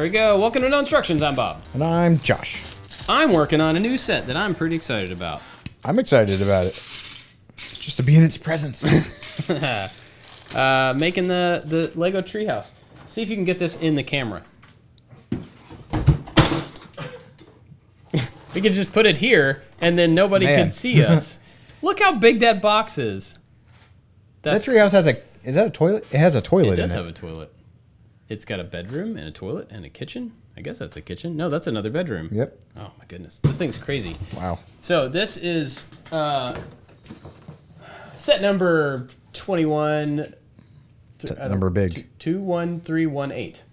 There we go. Welcome to No Instructions. I'm Bob. And I'm Josh. I'm working on a new set that I'm pretty excited about. I'm excited about it. Just to be in its presence. Making the Lego treehouse. See if you can get this in the camera. We could just put it here, and then nobody could see us. Look how big that box is. That treehouse has is that a toilet? It has a toilet in it. It does have a toilet. It's got a bedroom and a toilet and a kitchen. I guess that's a kitchen. No, that's another bedroom. Yep. Oh my goodness, this thing's crazy. Wow. So this is set number 21. Number big. 21318.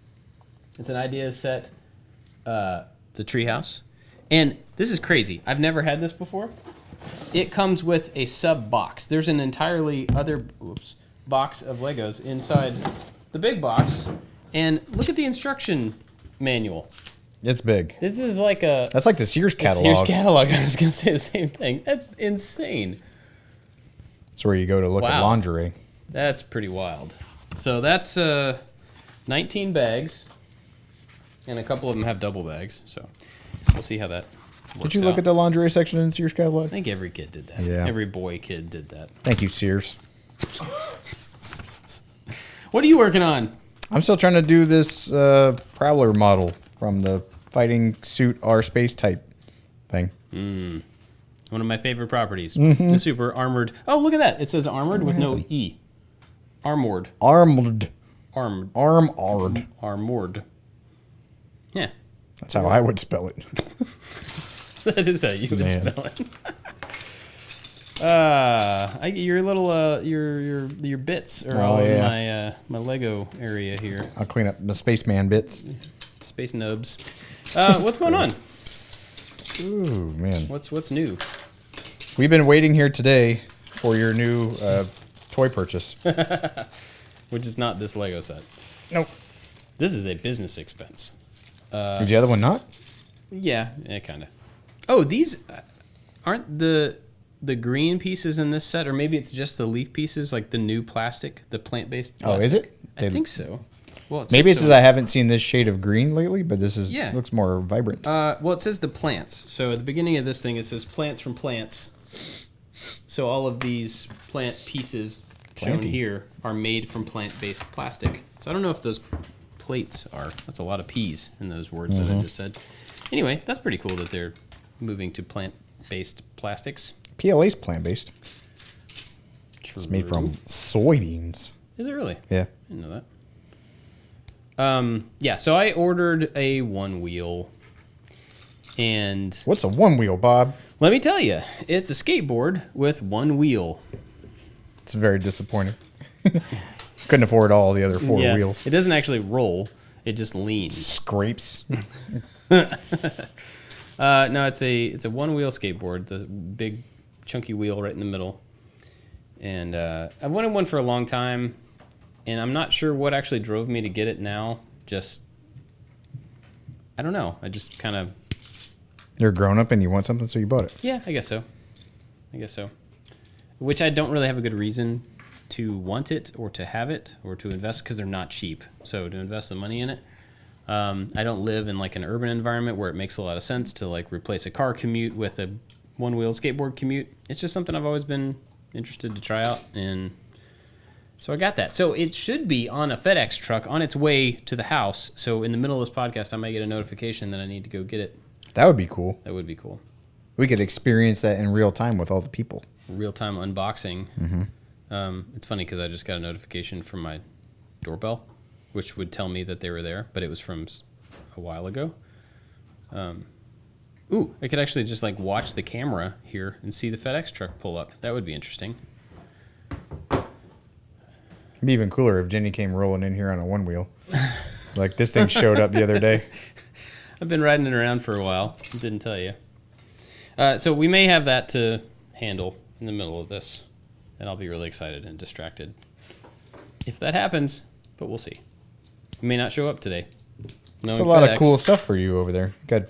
It's an idea set. The treehouse, and this is crazy. I've never had this before. It comes with a sub box. There's an entirely other box of Legos inside the big box, and look at the instruction manual. It's big. This is like a... That's like the Sears catalog. Sears catalog. I was going to say the same thing. That's insane. It's where you go to look at lingerie. That's pretty wild. So that's 19 bags, and a couple of them have double bags, so we'll see how that works. Did you look at the lingerie section in Sears catalog? I think every kid did that. Yeah. Every boy kid did that. Thank you, Sears. What are you working on? I'm still trying to do this Prowler model from the fighting suit R space type thing. One of my favorite properties. The super armored. Oh, look at that. It says armored with no E. Armored. Armored. Yeah. That's how I would spell it. That is how you would spell it. Your little your bits are all in my Lego area here. I'll clean up the spaceman bits. Space nubs. What's going on? Ooh, man. What's new? We've been waiting here today for your new toy purchase. Which is not this Lego set. Nope. This is a business expense. Is the other one not? Yeah, kind of. Oh, these aren't the green pieces in this set, or maybe it's just the leaf pieces, like the new plastic, the plant-based plastic. Oh, is it? I think so. Well, maybe it's because I haven't seen this shade of green lately, but this is looks more vibrant. Well, it says the plants. So at the beginning of this thing, it says plants from plants. So all of these plant pieces shown here are made from plant-based plastic. So I don't know if those plates are. That's a lot of P's in those words that I just said. Anyway, that's pretty cool that they're moving to plant-based plastics. PLA's plant-based. It's made from soybeans. Is it really? Yeah. I didn't know that. Yeah, so I ordered a one-wheel. And what's a one-wheel, Bob? Let me tell you, it's a skateboard with one wheel. It's very disappointing. Couldn't afford all the other four wheels. It doesn't actually roll. It just leans. Scrapes. No, it's a one-wheel skateboard. The big, chunky wheel right in the middle. And I've wanted one for a long time, and I'm not sure what actually drove me to get it now. I don't know. I just kind of... You're grown up and you want something, so you bought it. Yeah, I guess so. Which I don't really have a good reason to want it or to have it or to invest, because they're not cheap. So to invest the money in it, I don't live in like an urban environment where it makes a lot of sense to like replace a car commute with a one-wheel skateboard commute. It's just something I've always been interested to try out, and so I got that. So it should be on a FedEx truck on its way to the house. So in the middle of this podcast, I might get a notification that I need to go get it. That would be cool. That would be cool. We could experience that in real time with all the people. Real-time unboxing. It's funny because I just got a notification from my doorbell, which would tell me that they were there, but it was from a while ago. Ooh, I could actually just like watch the camera here and see the FedEx truck pull up. That would be interesting. It'd be even cooler if Jenny came rolling in here on a one-wheel. Like this thing showed up the other day. I've been riding it around for a while. Didn't tell you. So we may have that to handle in the middle of this, and I'll be really excited and distracted if that happens, but we'll see. It may not show up today. It's a lot of cool stuff for you over there. You got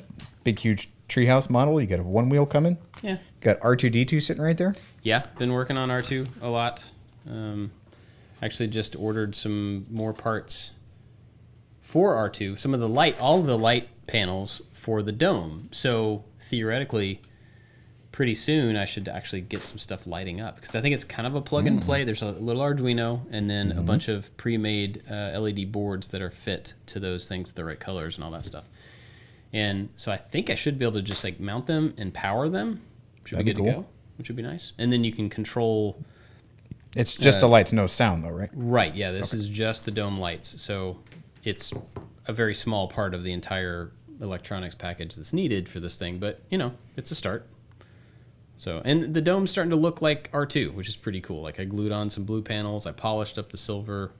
big, huge treehouse model. You got a one-wheel coming. Yeah. Got R2-D2 sitting right there. Yeah, been working on R2 a lot. Actually just ordered some more parts for R2 some of the light, all of the light panels for the dome. So theoretically, pretty soon I should actually get some stuff lighting up, because I think it's kind of a plug and play. There's a little Arduino and then a bunch of pre-made LED boards that are fit to those things, the right colors and all that stuff. And so I think I should be able to just like mount them and power them. Should be good to go, which would be nice. And then you can control. It's just the lights, no sound though, right? Right. Yeah. This is just the dome lights. So it's a very small part of the entire electronics package that's needed for this thing. But, you know, it's a start. So, and the dome's starting to look like R2, which is pretty cool. Like I glued on some blue panels. I polished up the silver.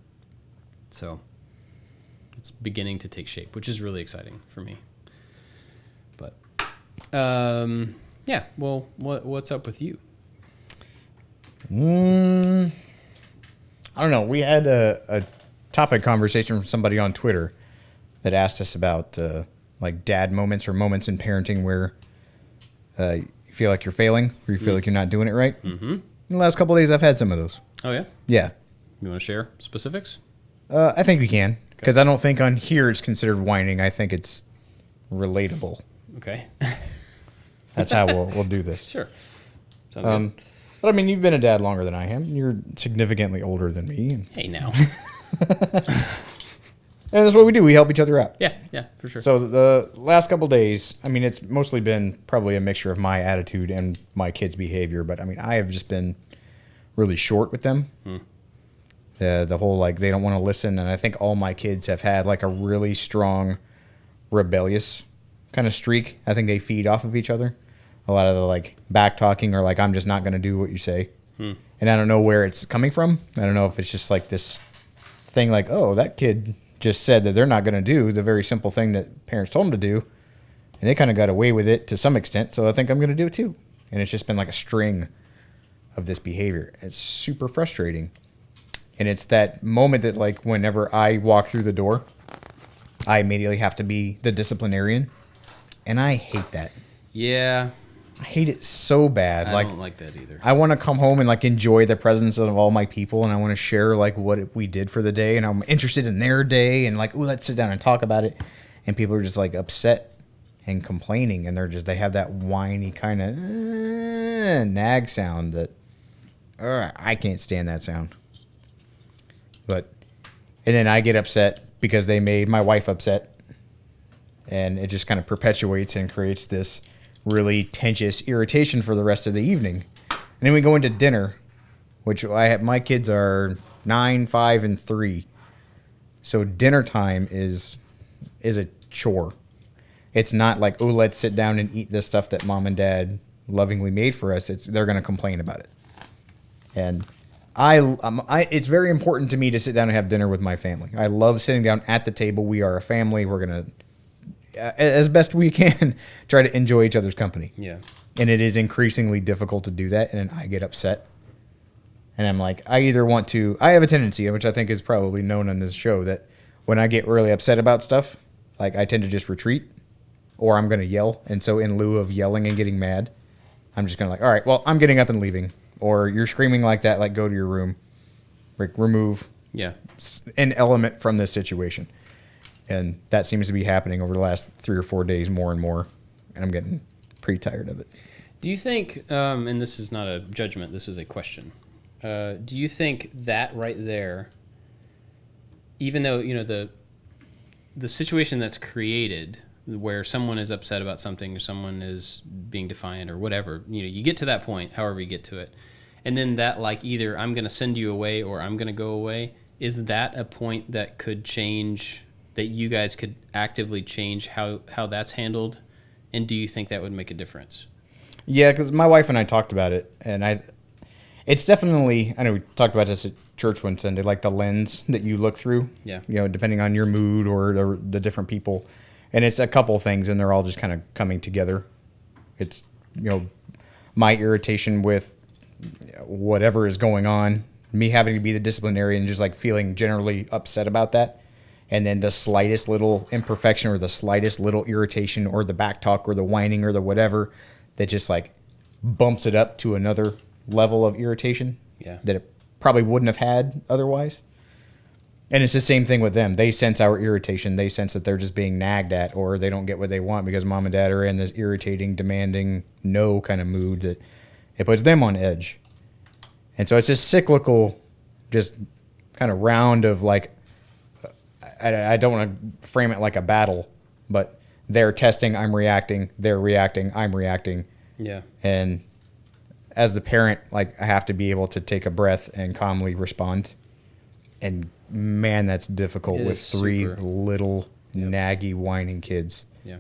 So it's beginning to take shape, which is really exciting for me. But, yeah. Well, what's up with you? I don't know. We had a topic conversation from somebody on Twitter that asked us about like dad moments or moments in parenting where you feel like you're failing or you feel like you're not doing it right. Mm-hmm. In the last couple of days, I've had some of those. Oh, yeah? Yeah. You want to share specifics? I think we can, because I don't think on here it's considered whining. I think it's relatable. Okay. That's how we'll do this. Sure. Sounds good. But I mean, you've been a dad longer than I am. You're significantly older than me. Hey, now. And that's what we do. We help each other out. Yeah, for sure. So the last couple days, I mean, it's mostly been probably a mixture of my attitude and my kids' behavior. But I mean, I have just been really short with them. The whole, like, they don't want to listen. And I think all my kids have had like a really strong rebellious kind of streak. I think they feed off of each other. A lot of the like back talking or like, I'm just not going to do what you say. And I don't know where it's coming from. I don't know if it's just like this thing like, oh, that kid just said that they're not going to do the very simple thing that parents told them to do. And they kind of got away with it to some extent. So I think I'm going to do it too. And it's just been like a string of this behavior. It's super frustrating. And it's that moment that like whenever I walk through the door, I immediately have to be the disciplinarian. And I hate that. Yeah. I hate it so bad. I don't like that either. I want to come home and like enjoy the presence of all my people, and I want to share like what we did for the day, and I'm interested in their day, and like, ooh, let's sit down and talk about it. And people are just like upset and complaining, and they have that whiny kind of nag sound that I can't stand that sound. And then I get upset because they made my wife upset, and it just kind of perpetuates and creates this really tenuous irritation for the rest of the evening. And then we go into dinner, which my kids are 9, 5, and 3. So dinner time is a chore. It's not like, oh, let's sit down and eat this stuff that mom and dad lovingly made for us. They're going to complain about it. And it's very important to me to sit down and have dinner with my family. I love sitting down at the table. We are a family. We're going to, as best we can, try to enjoy each other's company. Yeah. And it is increasingly difficult to do that, and I get upset. And I'm like, I have a tendency, which I think is probably known on this show, that when I get really upset about stuff, like I tend to just retreat, or I'm going to yell. And so in lieu of yelling and getting mad, I'm just going to like, all right, well, I'm getting up and leaving. Or you're screaming like that, like go to your room. Like remove an element from this situation. And that seems to be happening over the last 3 or 4 days more and more. And I'm getting pretty tired of it. Do you think, and this is not a judgment, this is a question. Do you think that right there, even though, you know, the situation that's created where someone is upset about something or someone is being defiant or whatever, you know, you get to that point, however you get to it. And then that, like, either I'm going to send you away or I'm going to go away, is that a point that could change, that you guys could actively change how that's handled? And do you think that would make a difference? Yeah, because my wife and I talked about it, and it's definitely, I know we talked about this at church one Sunday, like the lens that you look through, you know, depending on your mood or the different people. And it's a couple things, and they're all just kind of coming together. It's, you know, my irritation with whatever is going on, me having to be the disciplinarian, and just like feeling generally upset about that. And then the slightest little imperfection or the slightest little irritation or the back talk or the whining or the whatever that just like bumps it up to another level of irritation that it probably wouldn't have had otherwise. And it's the same thing with them. They sense our irritation. They sense that they're just being nagged at, or they don't get what they want because mom and dad are in this irritating, demanding, no kind of mood that it puts them on edge. And so it's this cyclical, just kind of round of like, I don't want to frame it like a battle, but they're testing, I'm reacting, they're reacting, I'm reacting. Yeah. And as the parent, like, I have to be able to take a breath and calmly respond. And man, that's difficult with three little naggy, whining kids. Yeah.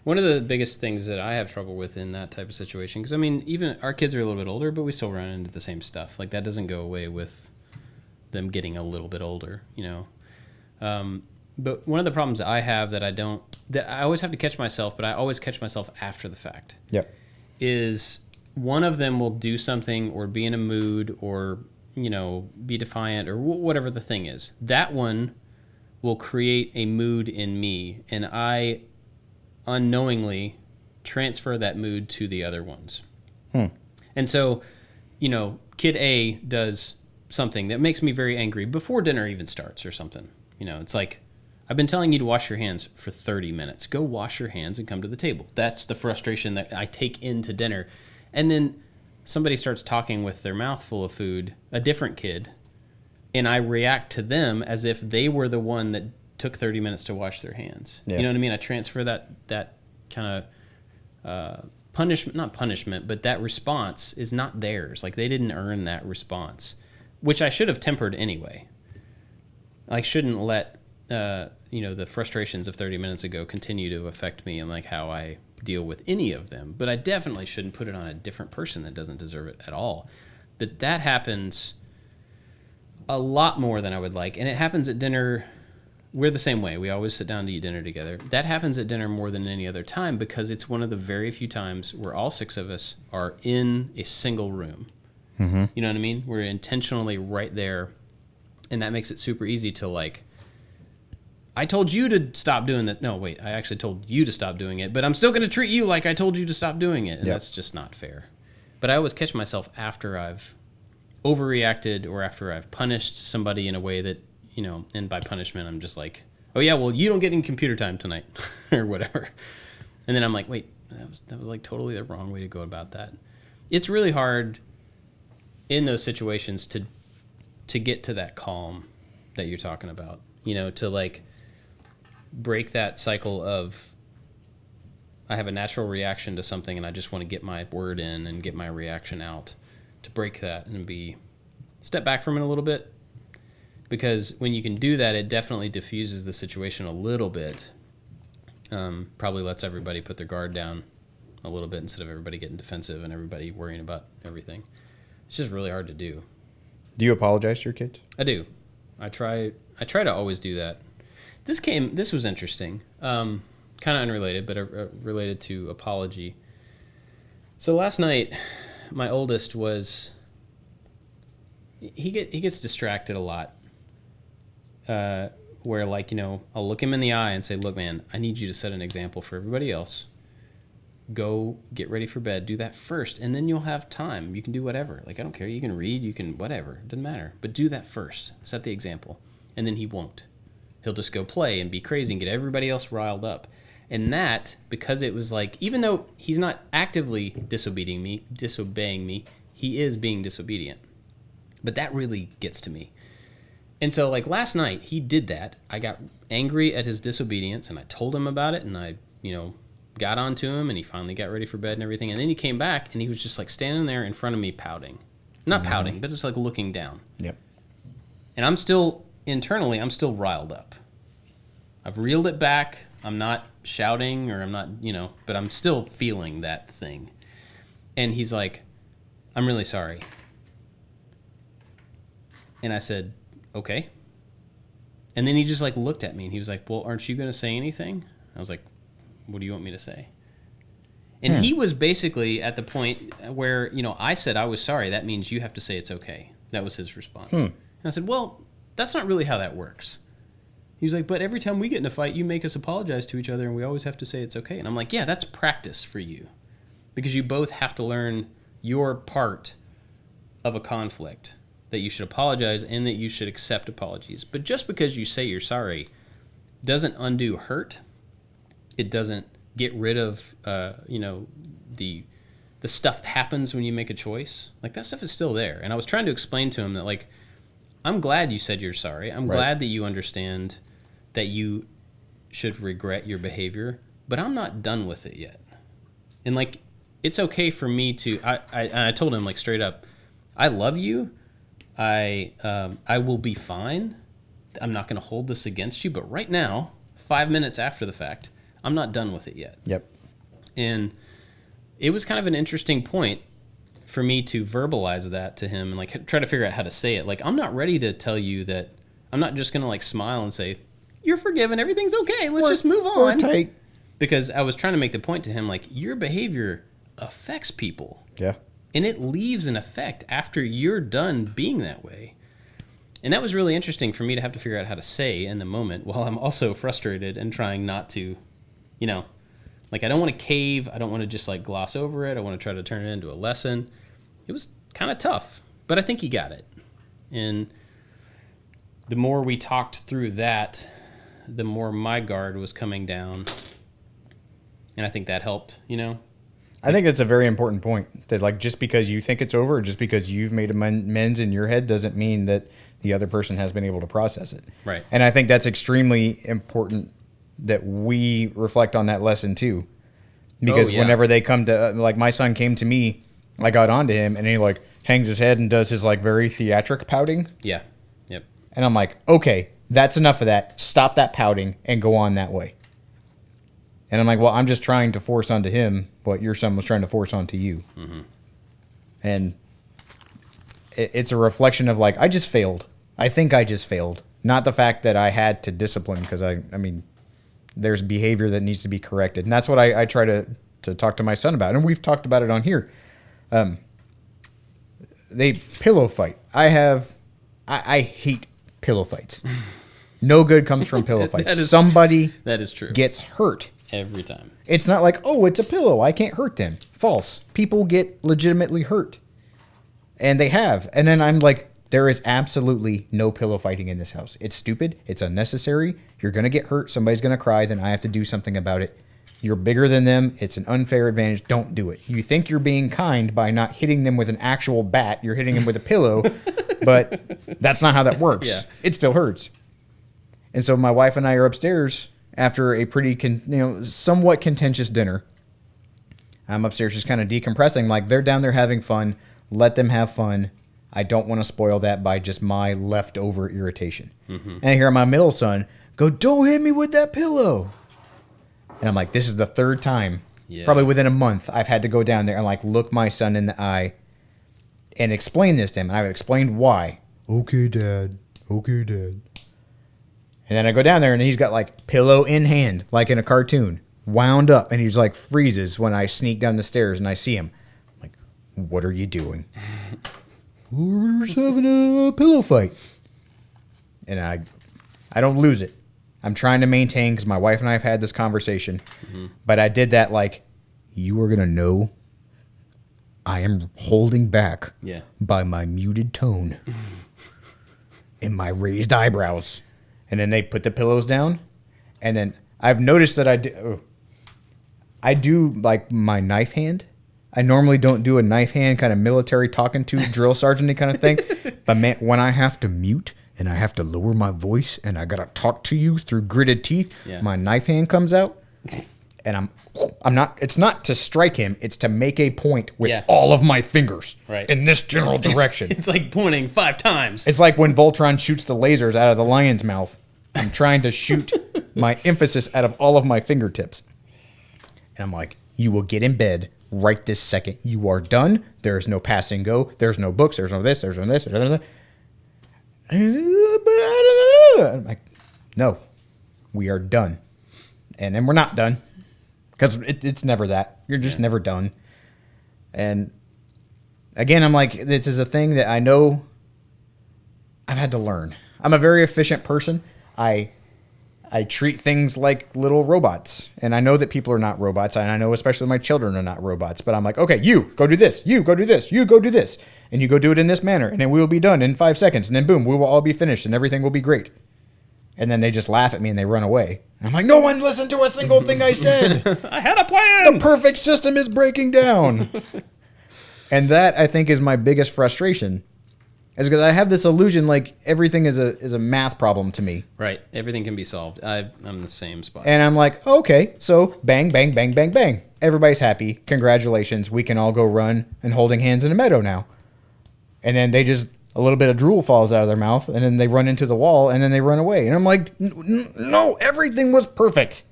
One of the biggest things that I have trouble with in that type of situation, because I mean, even our kids are a little bit older, but we still run into the same stuff. Like that doesn't go away with them getting a little bit older, you know. But one of the problems I have that I always have to catch myself, but I always catch myself after the fact. Yep. Is one of them will do something or be in a mood or, you know, be defiant or whatever the thing is. That one will create a mood in me, and I unknowingly transfer that mood to the other ones. And so, you know, kid A does something that makes me very angry before dinner even starts or something. You know, it's like, I've been telling you to wash your hands for 30 minutes. Go wash your hands and come to the table. That's the frustration that I take into dinner. And then somebody starts talking with their mouth full of food, a different kid, and I react to them as if they were the one that took 30 minutes to wash their hands. Yeah. You know what I mean? I transfer that kind of punishment, not punishment, but that response is not theirs. Like they didn't earn that response, which I should have tempered anyway. I shouldn't let you know, the frustrations of 30 minutes ago continue to affect me and like how I deal with any of them. But I definitely shouldn't put it on a different person that doesn't deserve it at all. But that happens a lot more than I would like. And it happens at dinner. We're the same way. We always sit down to eat dinner together. That happens at dinner more than any other time because it's one of the very few times where all six of us are in a single room. Mm-hmm. You know what I mean? We're intentionally right there. And that makes it super easy to like, I told you to stop doing that. No, wait, I actually told you to stop doing it, but I'm still going to treat you like I told you to stop doing it. And that's just not fair. But I always catch myself after I've overreacted or after I've punished somebody in a way that, you know, and by punishment, I'm just like, oh yeah, well, you don't get any computer time tonight or whatever. And then I'm like, wait, that was like totally the wrong way to go about that. It's really hard in those situations to get to that calm that you're talking about, you know, to like break that cycle of I have a natural reaction to something and I just want to get my word in and get my reaction out, to break that and step back from it a little bit. Because when you can do that, it definitely diffuses the situation a little bit. Probably lets everybody put their guard down a little bit instead of everybody getting defensive and everybody worrying about everything. It's just really hard to do. Do you apologize to your kids? I do. I try to always do that. This was interesting. Kind of unrelated, but related to apology. So last night, my oldest he gets distracted a lot. Where like, you know, I'll look him in the eye and say, look, man, I need you to set an example for everybody else. Go get ready for bed. Do that first, and then you'll have time. You can do whatever. Like, I don't care. You can read. You can whatever. It doesn't matter. But do that first. Set the example. And then he won't. He'll just go play and be crazy and get everybody else riled up. And that, because it was like, even though he's not actively disobeying me, he is being disobedient. But that really gets to me. And so, like, last night, he did that. I got angry at his disobedience, and I told him about it, and I, you know, got onto him, and he finally got ready for bed and everything. And then he came back, and he was just, like, standing there in front of me pouting. Not pouting, but just, like, looking down. Yep. And I'm still riled up. I've reeled it back. I'm not shouting, or I'm not, you know, but I'm still feeling that thing. And he's like, I'm really sorry. And I said, okay. And then he just like looked at me and he was like, well, aren't you going to say anything? I was like, what do you want me to say? And he was basically at the point where, you know, I said I was sorry. That means you have to say it's okay. That was his response. And I said, well, that's not really how that works. He was like, but every time we get in a fight, you make us apologize to each other and we always have to say it's okay. And I'm like, yeah, that's practice for you. Because you both have to learn your part of a conflict. that you should apologize and that you should accept apologies. But just because you say you're sorry doesn't undo hurt. It doesn't get rid of, the stuff that happens when you make a choice. Like, that stuff is still there. And I was trying to explain to him that, like, I'm glad you said you're sorry. I'm glad that you understand that you should regret your behavior, but I'm not done with it yet. And, like, it's okay for me to, I told him, like, straight up, I love you. I will be fine. I'm not going to hold this against you. But right now, 5 minutes after the fact, I'm not done with it yet. Yep. And it was kind of an interesting point for me to verbalize that to him and, like, try to figure out how to say it. Like, I'm not ready to tell you that. I'm not just going to, like, smile and say, you're forgiven, everything's okay, let's just move on. We're tight. Because I was trying to make the point to him, like, your behavior affects people. Yeah. And it leaves an effect after you're done being that way. And that was really interesting for me to have to figure out how to say in the moment, while I'm also frustrated and trying not to, like, I don't want to cave. I don't want to just, like, gloss over it. I want to try to turn it into a lesson. It was kind of tough, but I think he got it. And the more we talked through that, the more my guard was coming down. And I think that helped, I think that's a very important point, that, like, just because you think it's over, or just because you've made amends in your head, doesn't mean that the other person has been able to process it. Right. And I think that's extremely important that we reflect on that lesson too. Because whenever they come to, like, my son came to me, I got onto him, and he, like, hangs his head and does his, like, very theatric pouting. Yeah. Yep. And I'm like, okay, that's enough of that. Stop that pouting and go on that way. And I'm like, well, I'm just trying to force onto him what your son was trying to force onto you. Mm-hmm. And it's a reflection of, like, I just failed. I think I just failed. Not the fact that I had to discipline, because I mean, there's behavior that needs to be corrected. And that's what I try to talk to my son about. And we've talked about it on here. They pillow fight. I hate pillow fights. No good comes from pillow fights. Somebody that is true. Gets hurt. Every time. It's not like, oh, it's a pillow, I can't hurt them. False. People get legitimately hurt. And they have. And then I'm like, there is absolutely no pillow fighting in this house. It's stupid. It's unnecessary. You're going to get hurt. Somebody's going to cry. Then I have to do something about it. You're bigger than them. It's an unfair advantage. Don't do it. You think you're being kind by not hitting them with an actual bat. You're hitting them with a pillow. But that's not how that works. Yeah. It still hurts. And so my wife and I are upstairs after a pretty, somewhat contentious dinner. I'm upstairs just kind of decompressing. Like, they're down there having fun. Let them have fun. I don't want to spoil that by just my leftover irritation. Mm-hmm. And I hear my middle son go, don't hit me with that pillow. And I'm like, this is the third time, probably within a month, I've had to go down there and, like, look my son in the eye and explain this to him. And I've explained why. Okay, Dad. Okay, Dad. And then I go down there, and he's got, like, pillow in hand, like in a cartoon, wound up. And he's, like, freezes when I sneak down the stairs and I see him. I'm like, what are you doing? We're just having a pillow fight. And I don't lose it. I'm trying to maintain, because my wife and I have had this conversation. Mm-hmm. But I did that, like, you are going to know I am holding back by my muted tone and my raised eyebrows. And then they put the pillows down. And then I've noticed that I do like my knife hand. I normally don't do a knife hand kind of military talking to drill sergeant kind of thing. But man, when I have to mute and I have to lower my voice and I got to talk to you through gritted teeth, my knife hand comes out. And I'm not, it's not to strike him. It's to make a point with all of my fingers in this general direction. It's like pointing 5 times. It's like when Voltron shoots the lasers out of the lion's mouth. I'm trying to shoot my emphasis out of all of my fingertips. And I'm like, you will get in bed right this second. You are done. There is no pass and go. There's no books. There's no this. There's no this. There's no that. I'm like, no, we are done. And then we're not done. Because it's never that. You're just never done. And again, I'm like, this is a thing that I know I've had to learn. I'm a very efficient person. I I treat things like little robots. And I know that people are not robots. And I know especially my children are not robots. But I'm like, okay, you go do this. You go do this. You go do this. And you go do it in this manner. And then we will be done in 5 seconds. And then boom, we will all be finished and everything will be great. And then they just laugh at me and they run away. And I'm like, no one listened to a single thing I said. I had a plan. The perfect system is breaking down. And that, I think, is my biggest frustration. Is because I have this illusion like everything is a math problem to me. Right. Everything can be solved. I'm in the same spot. And I'm like, okay, so bang, bang, bang, bang, bang. Everybody's happy. Congratulations. We can all go run and holding hands in a meadow now. And then they just, a little bit of drool falls out of their mouth, and then they run into the wall, and then they run away. And I'm like, no, everything was perfect.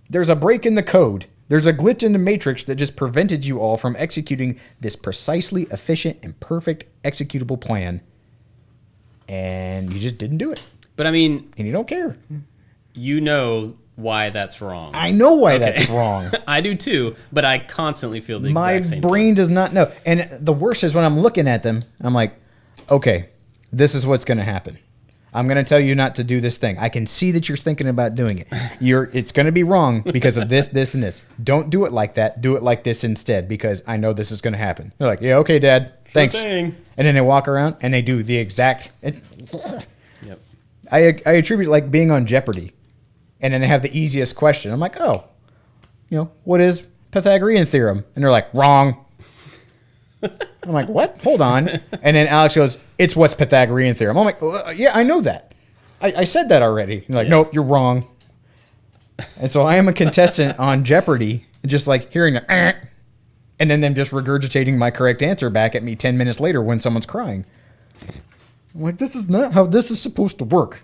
There's a break in the code. There's a glitch in the matrix that just prevented you all from executing this precisely efficient and perfect executable plan. And you just didn't do it. But I mean, and you don't care. You know why that's wrong. I know why that's wrong. I do too, but I constantly feel the My exact same brain does not know. And the worst is when I'm looking at them, I'm like, okay, this is what's going to happen. I'm going to tell you not to do this thing. I can see that you're thinking about doing it. It's going to be wrong because of this, this, and this. Don't do it like that. Do it like this instead because I know this is going to happen. They're like, yeah, okay, Dad. Thanks. Sure thing. And then they walk around and they do the exact. Yep. I attribute it like being on Jeopardy. And then they have the easiest question. I'm like, oh, what is Pythagorean theorem? And they're like, wrong. I'm like, what? Hold on. And then Alex goes, it's what's Pythagorean theorem. I'm like, well, yeah, I know that. I said that already. And they're like, nope, you're wrong. And so I am a contestant on Jeopardy, just like hearing the and then them just regurgitating my correct answer back at me 10 minutes later when someone's crying. I'm like, this is not how this is supposed to work.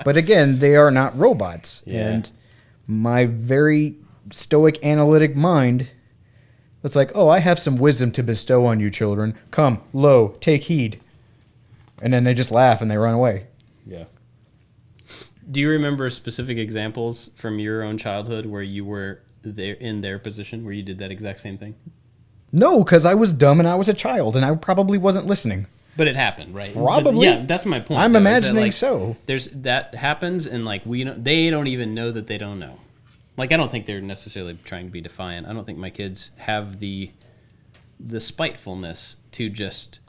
But again, they are not robots. Yeah. And my very stoic analytic mind, it's like, oh, I have some wisdom to bestow on you children. Come, lo, take heed. And then they just laugh and they run away. Yeah. Do you remember specific examples from your own childhood where you were there in their position, where you did that exact same thing? No, because I was dumb and I was a child and I probably wasn't listening. But it happened, right? Probably. But yeah, that's my point. I'm though, imagining that, so. That happens, and like they don't even know that they don't know. Like I don't think they're necessarily trying to be defiant. I don't think my kids have the spitefulness to just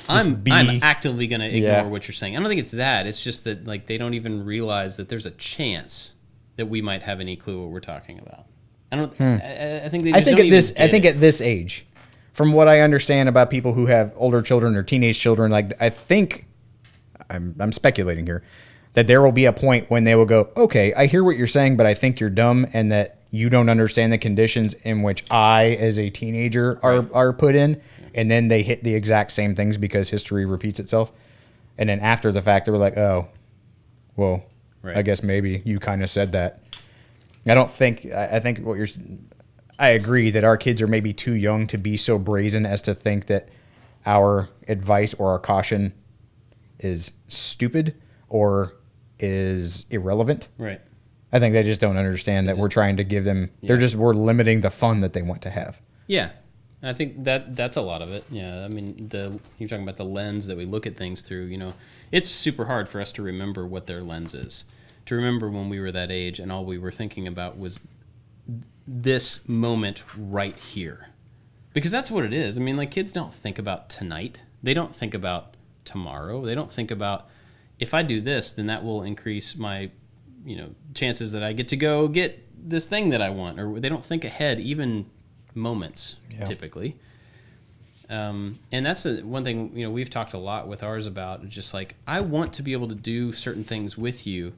I'm actively going to ignore what you're saying. I don't think it's that. It's just that like they don't even realize that there's a chance that we might have any clue what we're talking about. I don't. I think they. Just I think at this age, from what I understand about people who have older children or teenage children, like I think, I'm speculating here, that there will be a point when they will go, okay, I hear what you're saying, but I think you're dumb and that you don't understand the conditions in which I, as a teenager, are put in. And then they hit the exact same things because history repeats itself. And then after the fact, they were like, oh, well, I guess maybe you kind of said that. I think I agree that our kids are maybe too young to be so brazen as to think that our advice or our caution is stupid or is irrelevant. Right. I think they just don't understand that we're trying to give them, we're limiting the fun that they want to have. Yeah. I think that's a lot of it. Yeah. I mean, you're talking about the lens that we look at things through, it's super hard for us to remember what their lens is. To remember when we were that age and all we were thinking about was this moment right here. Because that's what it is. I mean, like kids don't think about tonight. They don't think about tomorrow. They don't think about if I do this, then that will increase my, chances that I get to go get this thing that I want. Or they don't think ahead, even moments, typically. And that's the one thing, we've talked a lot with ours about, just like, I want to be able to do certain things with you,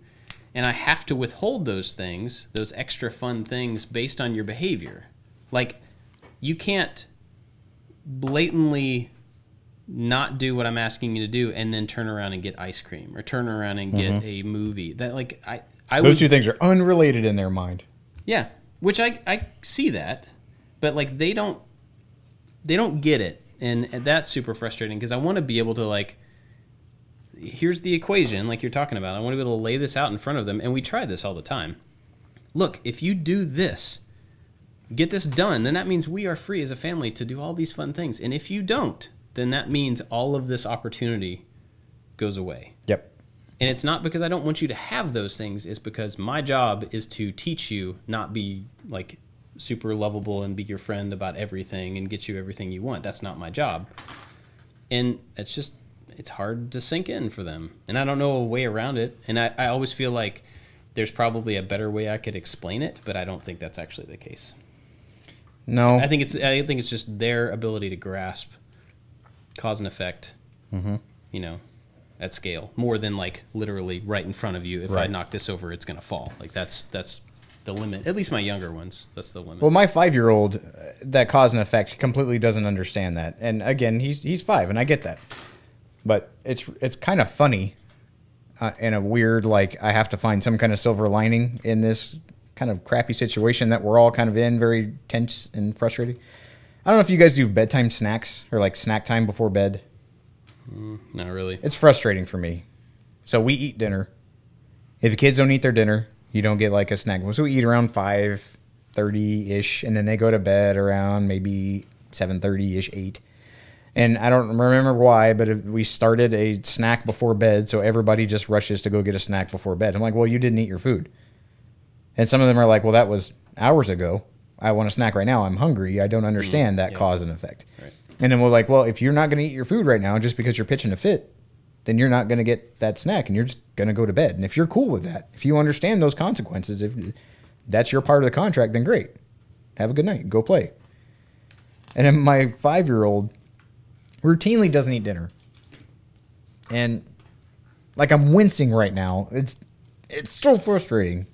and I have to withhold those things, those extra fun things, based on your behavior. Like, you can't blatantly not do what I'm asking you to do and then turn around and get ice cream or turn around and get a movie. That, like, those two things are unrelated in their mind. Yeah, which I see that. But like they don't get it, and that's super frustrating because I want to be able to like, here's the equation like you're talking about. I want to be able to lay this out in front of them, and we try this all the time. Look, if you do this, get this done, then that means we are free as a family to do all these fun things. And if you don't, then that means all of this opportunity goes away. Yep. And it's not because I don't want you to have those things. It's because my job is to teach you, not be like super lovable and be your friend about everything and get you everything you want. That's not my job. And it's hard to sink in for them. And I don't know a way around it. And I always feel like there's probably a better way I could explain it, but I don't think that's actually the case. No. I think it's just their ability to grasp cause and effect, at scale, more than like literally right in front of you. If I knock this over, it's going to fall. Like that's the limit. At least my younger ones, that's the limit. Well, my 5-year-old, that cause and effect completely doesn't understand that. And again, he's 5, and I get that. But it's kind of funny in a weird, like, I have to find some kind of silver lining in this kind of crappy situation that we're all kind of in, very tense and frustrated. I don't know if you guys do bedtime snacks or like snack time before bed. Not really. It's frustrating for me. So we eat dinner. If the kids don't eat their dinner, you don't get like a snack. So we eat around 5:30-ish, and then they go to bed around maybe 7:30-ish, 8. And I don't remember why, but we started a snack before bed, so everybody just rushes to go get a snack before bed. I'm like, well, you didn't eat your food. And some of them are like, well, that was hours ago. I want a snack right now. I'm hungry. I don't understand that cause and effect. Right. And then we're like, well, if you're not going to eat your food right now just because you're pitching a fit, then you're not going to get that snack and you're just going to go to bed. And if you're cool with that, if you understand those consequences, if that's your part of the contract, then great. Have a good night. Go play. And then my 5-year-old routinely doesn't eat dinner. And like I'm wincing right now. It's so frustrating.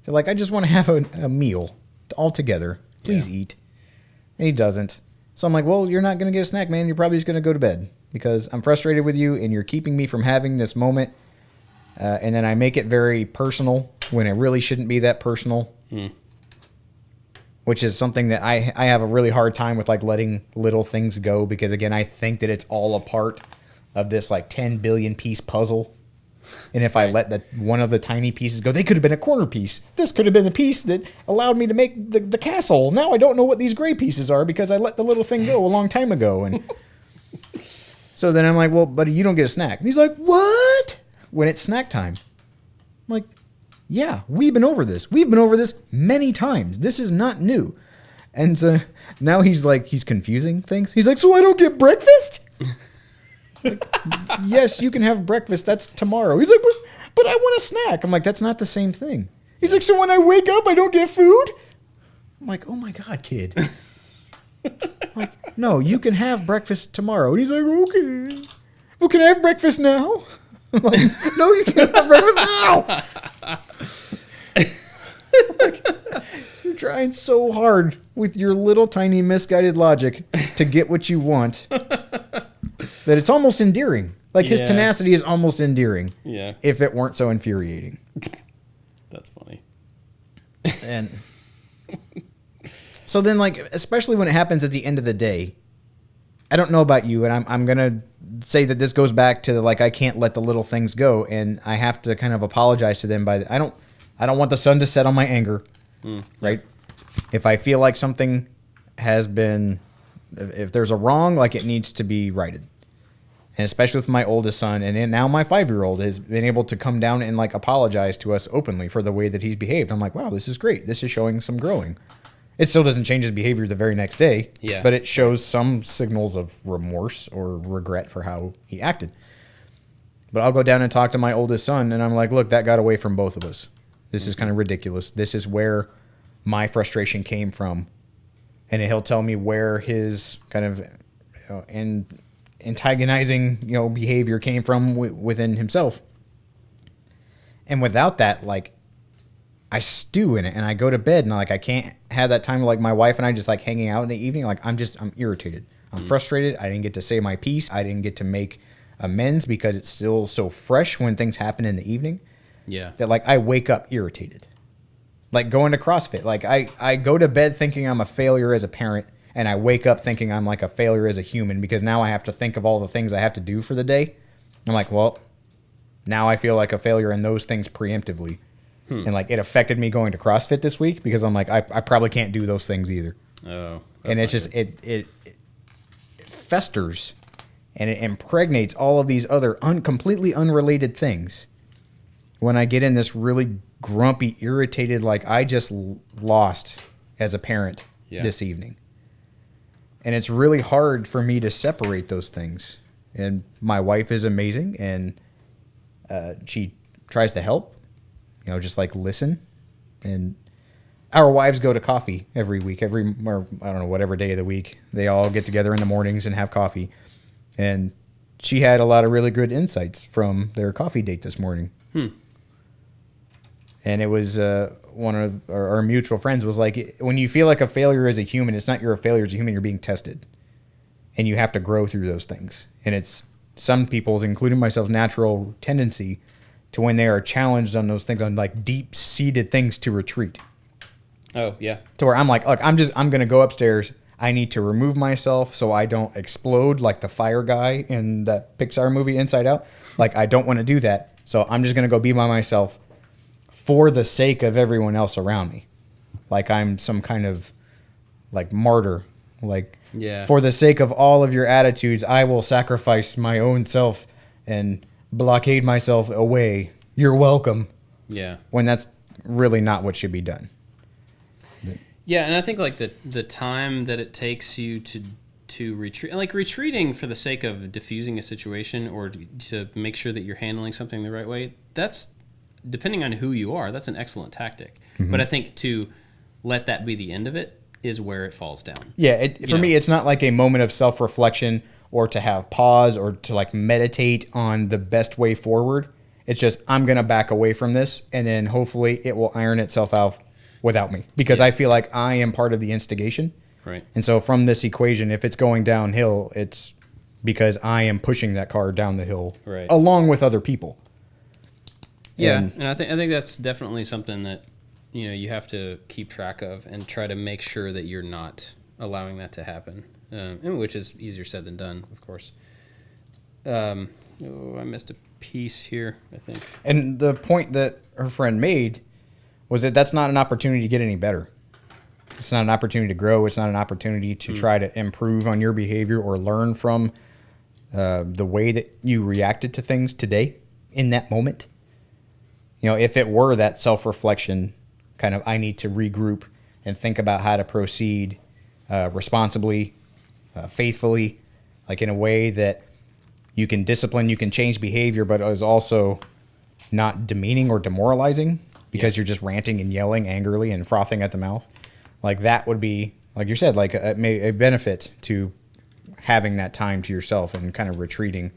They're like, I just want to have a meal all together. Please eat. And he doesn't. So I'm like, well, you're not going to get a snack, man. You're probably just going to go to bed because I'm frustrated with you and you're keeping me from having this moment. And then I make it very personal when it really shouldn't be that personal. Which is something that I have a really hard time with, like letting little things go because, again, I think that it's all a part of this like 10 billion piece puzzle. And if I let one of the tiny pieces go, they could have been a corner piece. This could have been the piece that allowed me to make the castle. Now I don't know what these gray pieces are because I let the little thing go a long time ago. And so then I'm like, well, buddy, you don't get a snack. And he's like, what? When it's snack time. I'm like, yeah, we've been over this. We've been over this many times. This is not new. And so now he's like, he's confusing things. He's like, so I don't get breakfast? Like, yes, you can have breakfast. That's tomorrow. He's like, but I want a snack. I'm like, that's not the same thing. He's like, so when I wake up, I don't get food? I'm like, oh my God, kid. I'm like, no, you can have breakfast tomorrow. And he's like, okay. Well, can I have breakfast now? I'm like, no, you can't have breakfast now. Like, you're trying so hard with your little tiny misguided logic to get what you want. That it's almost endearing. Like his tenacity is almost endearing. Yeah. If it weren't so infuriating. That's funny. And so then, like, especially when it happens at the end of the day, I don't know about you, and I'm gonna say that this goes back to like I can't let the little things go, and I have to kind of apologize to them I don't want the sun to set on my anger, right? If I feel like something has been, if there's a wrong, like it needs to be righted. And especially with my oldest son, and then now my 5-year-old has been able to come down and like apologize to us openly for the way that he's behaved. I'm like, wow, this is great. This is showing some growing. It still doesn't change his behavior the very next day, but it shows some signals of remorse or regret for how he acted. But I'll go down and talk to my oldest son, and I'm like, look, that got away from both of us. This is kind of ridiculous. This is where my frustration came from. And he'll tell me where his kind of antagonizing, behavior came from within himself. And without that, like, I stew in it and I go to bed and I can't have that time like my wife and I just like hanging out in the evening. Like I'm irritated. I'm frustrated. I didn't get to say my piece. I didn't get to make amends because it's still so fresh when things happen in the evening. Yeah. That like I wake up irritated. Like going to CrossFit. Like I go to bed thinking I'm a failure as a parent and I wake up thinking I'm like a failure as a human because now I have to think of all the things I have to do for the day. I'm like, well, now I feel like a failure in those things preemptively. And like it affected me going to CrossFit this week because I'm like, I probably can't do those things either. Oh. And it's just, it festers and it impregnates all of these other completely unrelated things. when I get in this really grumpy, irritated, like I just lost as a parent this evening. And it's really hard for me to separate those things. And my wife is amazing, and she tries to help, just like listen. And our wives go to coffee every week, or I don't know, whatever day of the week. They all get together in the mornings and have coffee. And she had a lot of really good insights from their coffee date this morning. And it was one of our mutual friends was like, when you feel like a failure as a human, it's not you're a failure as a human, you're being tested. And you have to grow through those things. And it's some people's, including myself, natural tendency to when they are challenged on those things, on like deep-seated things, to retreat. Oh, yeah. To where I'm like, look, I'm going to go upstairs. I need to remove myself so I don't explode like the fire guy in that Pixar movie Inside Out. Like, I don't want to do that. So I'm just going to go be by myself for the sake of everyone else around me. Like I'm some kind of like martyr. Like, for the sake of all of your attitudes, I will sacrifice my own self and blockade myself away. You're welcome. Yeah. When that's really not what should be done. Yeah, and I think like the time that it takes you to retreat, like retreating for the sake of diffusing a situation or to make sure that you're handling something the right way, that's, depending on who you are, that's an excellent tactic. Mm-hmm. But I think to let that be the end of it is where it falls down. Yeah, for me, it's not like a moment of self-reflection or to have pause or to like meditate on the best way forward. It's just, I'm going to back away from this, and then hopefully it will iron itself out without me, because I feel like I am part of the instigation. Right. And so from this equation, if it's going downhill, it's because I am pushing that car down the hill along with other people. Yeah, and I think that's definitely something that you have to keep track of and try to make sure that you're not allowing that to happen, and which is easier said than done, of course. I missed a piece here, I think. And the point that her friend made was that that's not an opportunity to get any better. It's not an opportunity to grow. It's not an opportunity to try to improve on your behavior or learn from the way that you reacted to things today in that moment. If it were that self-reflection kind of, I need to regroup and think about how to proceed responsibly, faithfully, like in a way that you can discipline, you can change behavior, but is also not demeaning or demoralizing because you're just ranting and yelling angrily and frothing at the mouth. Like that would be, like you said, like a benefit to having that time to yourself and kind of retreating.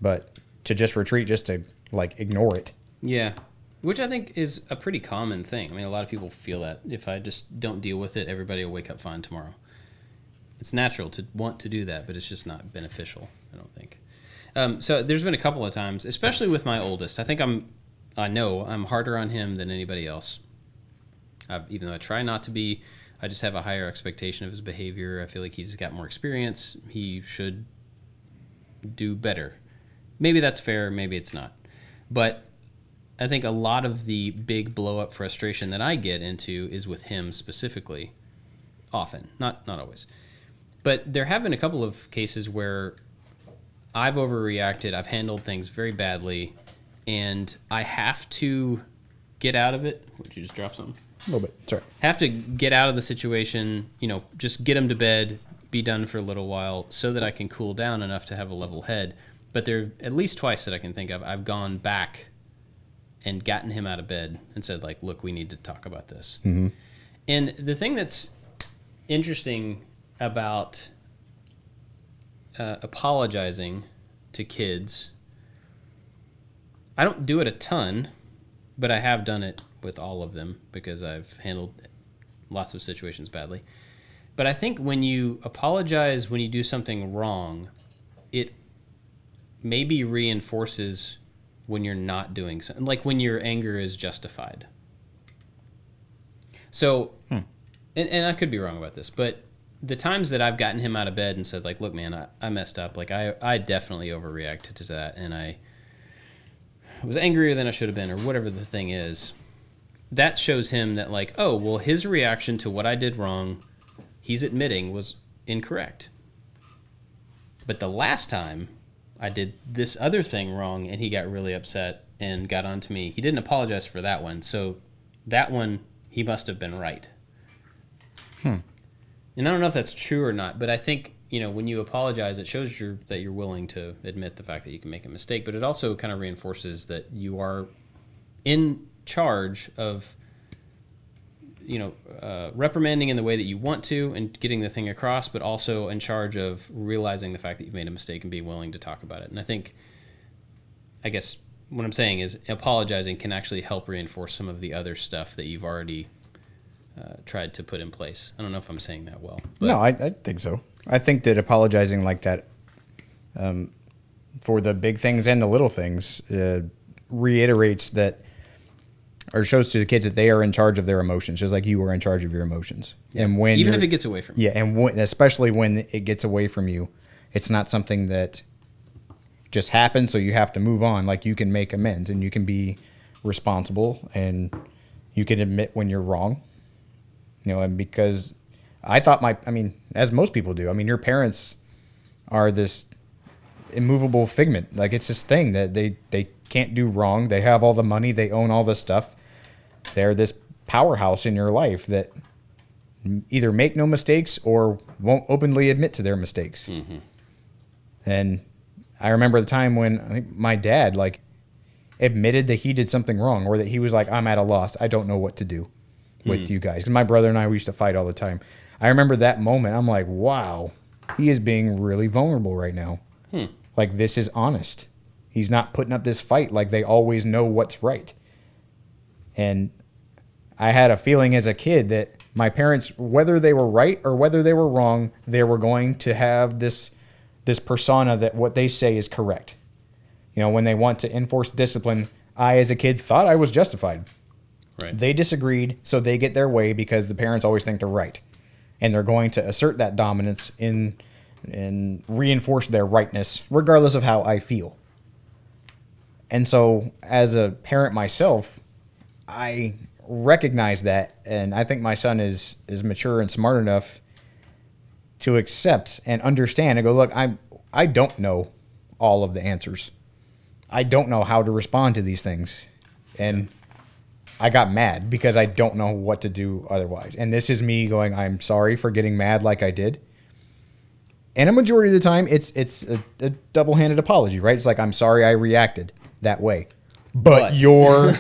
But to just retreat, just to like ignore it. Yeah. Which I think is a pretty common thing. I mean, a lot of people feel that if I just don't deal with it, everybody will wake up fine tomorrow. It's natural to want to do that, but it's just not beneficial, I don't think. So there's been a couple of times, especially with my oldest. I know I'm harder on him than anybody else. Even though I try not to be, I just have a higher expectation of his behavior. I feel like he's got more experience. He should do better. Maybe that's fair, maybe it's not. But I think a lot of the big blow-up frustration that I get into is with him specifically. Often, not always. But there have been a couple of cases where I've overreacted, I've handled things very badly, and I have to get out of it. Would you just drop something? A little bit, sorry. Have to get out of the situation, just get him to bed, be done for a little while so that I can cool down enough to have a level head. But there at least twice that I can think of, I've gone back and gotten him out of bed and said, like, look, we need to talk about this. Mm-hmm. And the thing that's interesting about apologizing to kids, I don't do it a ton, but I have done it with all of them because I've handled lots of situations badly. But I think when you apologize when you do something wrong, it maybe reinforces when you're not doing something, like when your anger is justified. So, and I could be wrong about this, but the times that I've gotten him out of bed and said, like, look, man, I messed up. Like, I definitely overreacted to that, and I was angrier than I should have been, or whatever the thing is. That shows him that, like, oh, well, his reaction to what I did wrong, he's admitting was incorrect. But the last time I did this other thing wrong, and he got really upset and got onto me. He didn't apologize for that one, so that one he must have been right. And I don't know if that's true or not, but I think, when you apologize, it shows that you're willing to admit the fact that you can make a mistake, but it also kind of reinforces that you are in charge of, reprimanding in the way that you want to and getting the thing across, but also in charge of realizing the fact that you've made a mistake and being willing to talk about it. And I guess what I'm saying is apologizing can actually help reinforce some of the other stuff that you've already tried to put in place. I don't know if I'm saying that well. But No, I think so. I think that apologizing like that for the big things and the little things reiterates that, or shows to the kids that they are in charge of their emotions, just like you are in charge of your emotions. Yeah. And when even if it gets away from you. Yeah, and especially when it gets away from you, it's not something that just happens, so you have to move on. Like, you can make amends, and you can be responsible, and you can admit when you're wrong. And because I thought as most people do, your parents are this immovable figment. Like, it's this thing that they can't do wrong. They have all the money. They own all this stuff. They're this powerhouse in your life that either make no mistakes or won't openly admit to their mistakes. Mm-hmm. And I remember the time when I think my dad admitted that he did something wrong, or that he was like, I'm at a loss. I don't know what to do with you guys. Because my brother and I, we used to fight all the time. I remember that moment. I'm like, wow, he is being really vulnerable right now. Like, this is honest. He's not putting up this fight like they always know what's right. And I had a feeling as a kid that my parents, whether they were right or whether they were wrong, they were going to have this persona that what they say is correct. When they want to enforce discipline, I, as a kid, thought I was justified. Right. They disagreed, so they get their way because the parents always think they're right. And they're going to assert that dominance and reinforce their rightness, regardless of how I feel. And so, as a parent myself, I recognize that, and I think my son is mature and smart enough to accept and understand and go, look, I don't know all of the answers. I don't know how to respond to these things. And I got mad because I don't know what to do otherwise. And this is me going, I'm sorry for getting mad like I did. And a majority of the time, it's a double-handed apology, right? It's like, I'm sorry I reacted that way. But your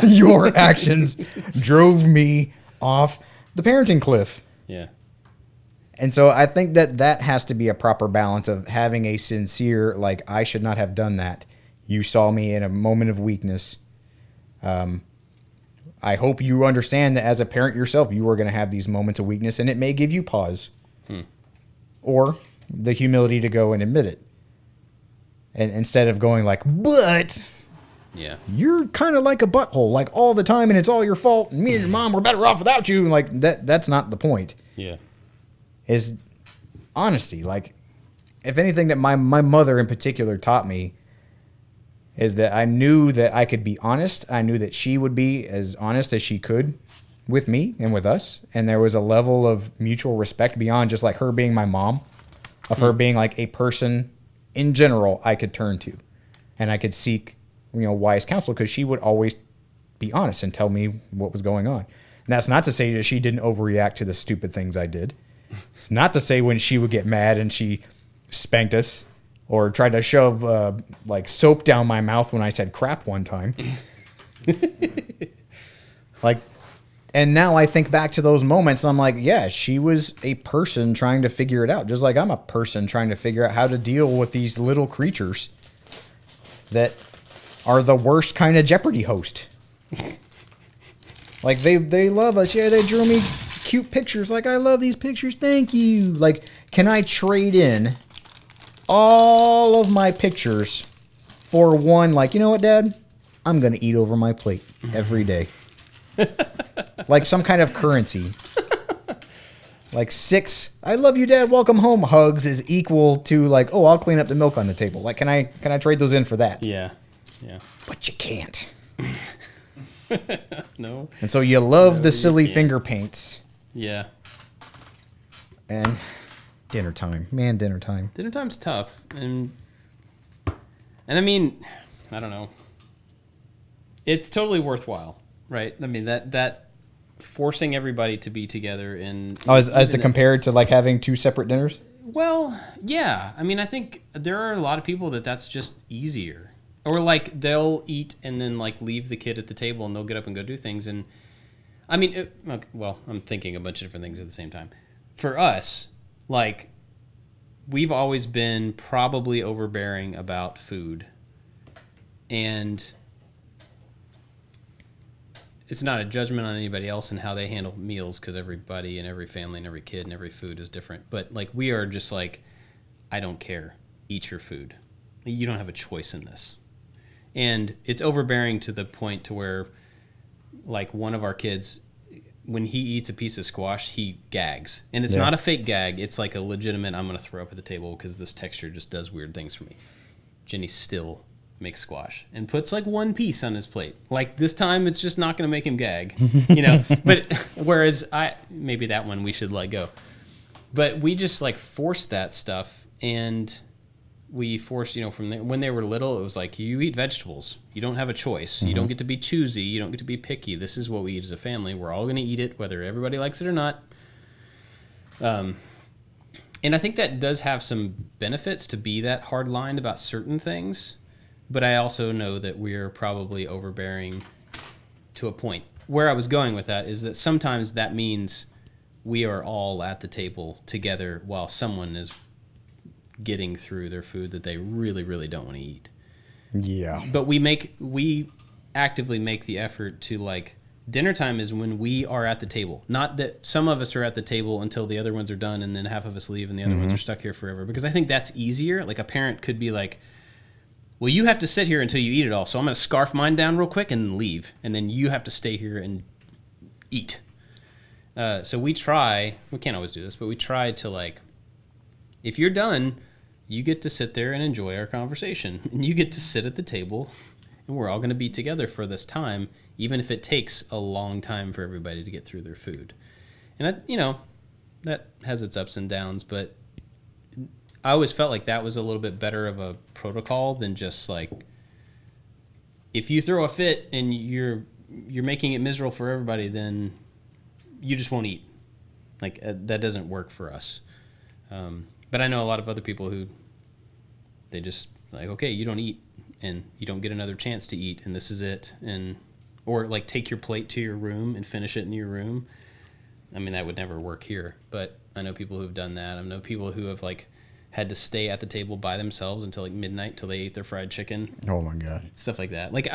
your actions drove me off the parenting cliff. Yeah. And so I think that has to be a proper balance of having a sincere, like, I should not have done that. You saw me in a moment of weakness. I hope you understand that as a parent yourself, you are going to have these moments of weakness, and it may give you pause. Or the humility to go and admit it. And instead of going like, but you're kind of like a butthole, like all the time, and it's all your fault, and me and your mom were better off without you. Like, that's not the point. Yeah. Is honesty. Like, if anything that my mother in particular taught me is that I knew that I could be honest. I knew that she would be as honest as she could with me and with us. And there was a level of mutual respect beyond just like her being my mom, of her being like a person in general I could turn to. And I could seek, wise counsel, because she would always be honest and tell me what was going on. And that's not to say that she didn't overreact to the stupid things I did. It's not to say when she would get mad and she spanked us or tried to shove soap down my mouth when I said crap one time. And now I think back to those moments and I'm like, yeah, she was a person trying to figure it out. Just like I'm a person trying to figure out how to deal with these little creatures that are the worst kind of Jeopardy host. Like, they love us. Yeah, they drew me cute pictures. Like, I love these pictures. Thank you. Like, can I trade in all of my pictures for one? Like, you know what, Dad? I'm going to eat over my plate every day. Like some kind of currency. Like 6, I love you, Dad, welcome home hugs is equal to like, oh, I'll clean up the milk on the table. Like, can I trade those in for that? Yeah. Yeah. But you can't. No. And so you love the silly finger paints. Yeah. And dinner time. Man, dinner time. Dinner time's tough. And And I mean, I don't know. It's totally worthwhile, right? I mean, that forcing everybody to be together in... Oh, as to compare it to like having two separate dinners? Well, yeah. I mean, I think there are a lot of people that's just easier. Or like they'll eat and then like leave the kid at the table and they'll get up and go do things. And I mean, okay, well, I'm thinking a bunch of different things at the same time. For us, like we've always been probably overbearing about food. And it's not a judgment on anybody else and how they handle meals, because everybody and every family and every kid and every food is different. But like we are just like, I don't care. Eat your food. You don't have a choice in this. And it's overbearing to the point to where like one of our kids, when he eats a piece of squash, he gags. And it's not a fake gag. It's like a legitimate, I'm going to throw up at the table because this texture just does weird things for me. Jenny still makes squash and puts like one piece on his plate. Like this time it's just not going to make him gag, you know. But whereas maybe that one we should let go. But we just like forced that stuff, and we forced, you know, from when they were little, it was like, you eat vegetables. You don't have a choice. You don't get to be choosy. You don't get to be picky. This is what we eat as a family. We're all going to eat it, whether everybody likes it or not. And I think that does have some benefits to be that hard-lined about certain things. But I also know that we're probably overbearing to a point. Where I was going with that is that sometimes that means we are all at the table together while someone is getting through their food that they really, really don't want to eat. Yeah. But we actively make the effort to, like, dinner time is when we are at the table. Not that some of us are at the table until the other ones are done and then half of us leave and the other ones are stuck here forever. Because I think that's easier. Like a parent could be like, well, you have to sit here until you eat it all, so I'm going to scarf mine down real quick and leave. And then you have to stay here and eat. So we can't always do this, but we try to, like, if you're done, you get to sit there and enjoy our conversation. And you get to sit at the table, and we're all going to be together for this time, even if it takes a long time for everybody to get through their food. And, that has its ups and downs, but I always felt like that was a little bit better of a protocol than just like, if you throw a fit and you're making it miserable for everybody, then you just won't eat. Like that doesn't work for us. But I know a lot of other people who they just like, okay, you don't eat and you don't get another chance to eat and this is it. Or like take your plate to your room and finish it in your room. I mean, that would never work here, but I know people who've done that. I know people who have like had to stay at the table by themselves until like midnight till they ate their fried chicken. Oh my God. Stuff like that. Like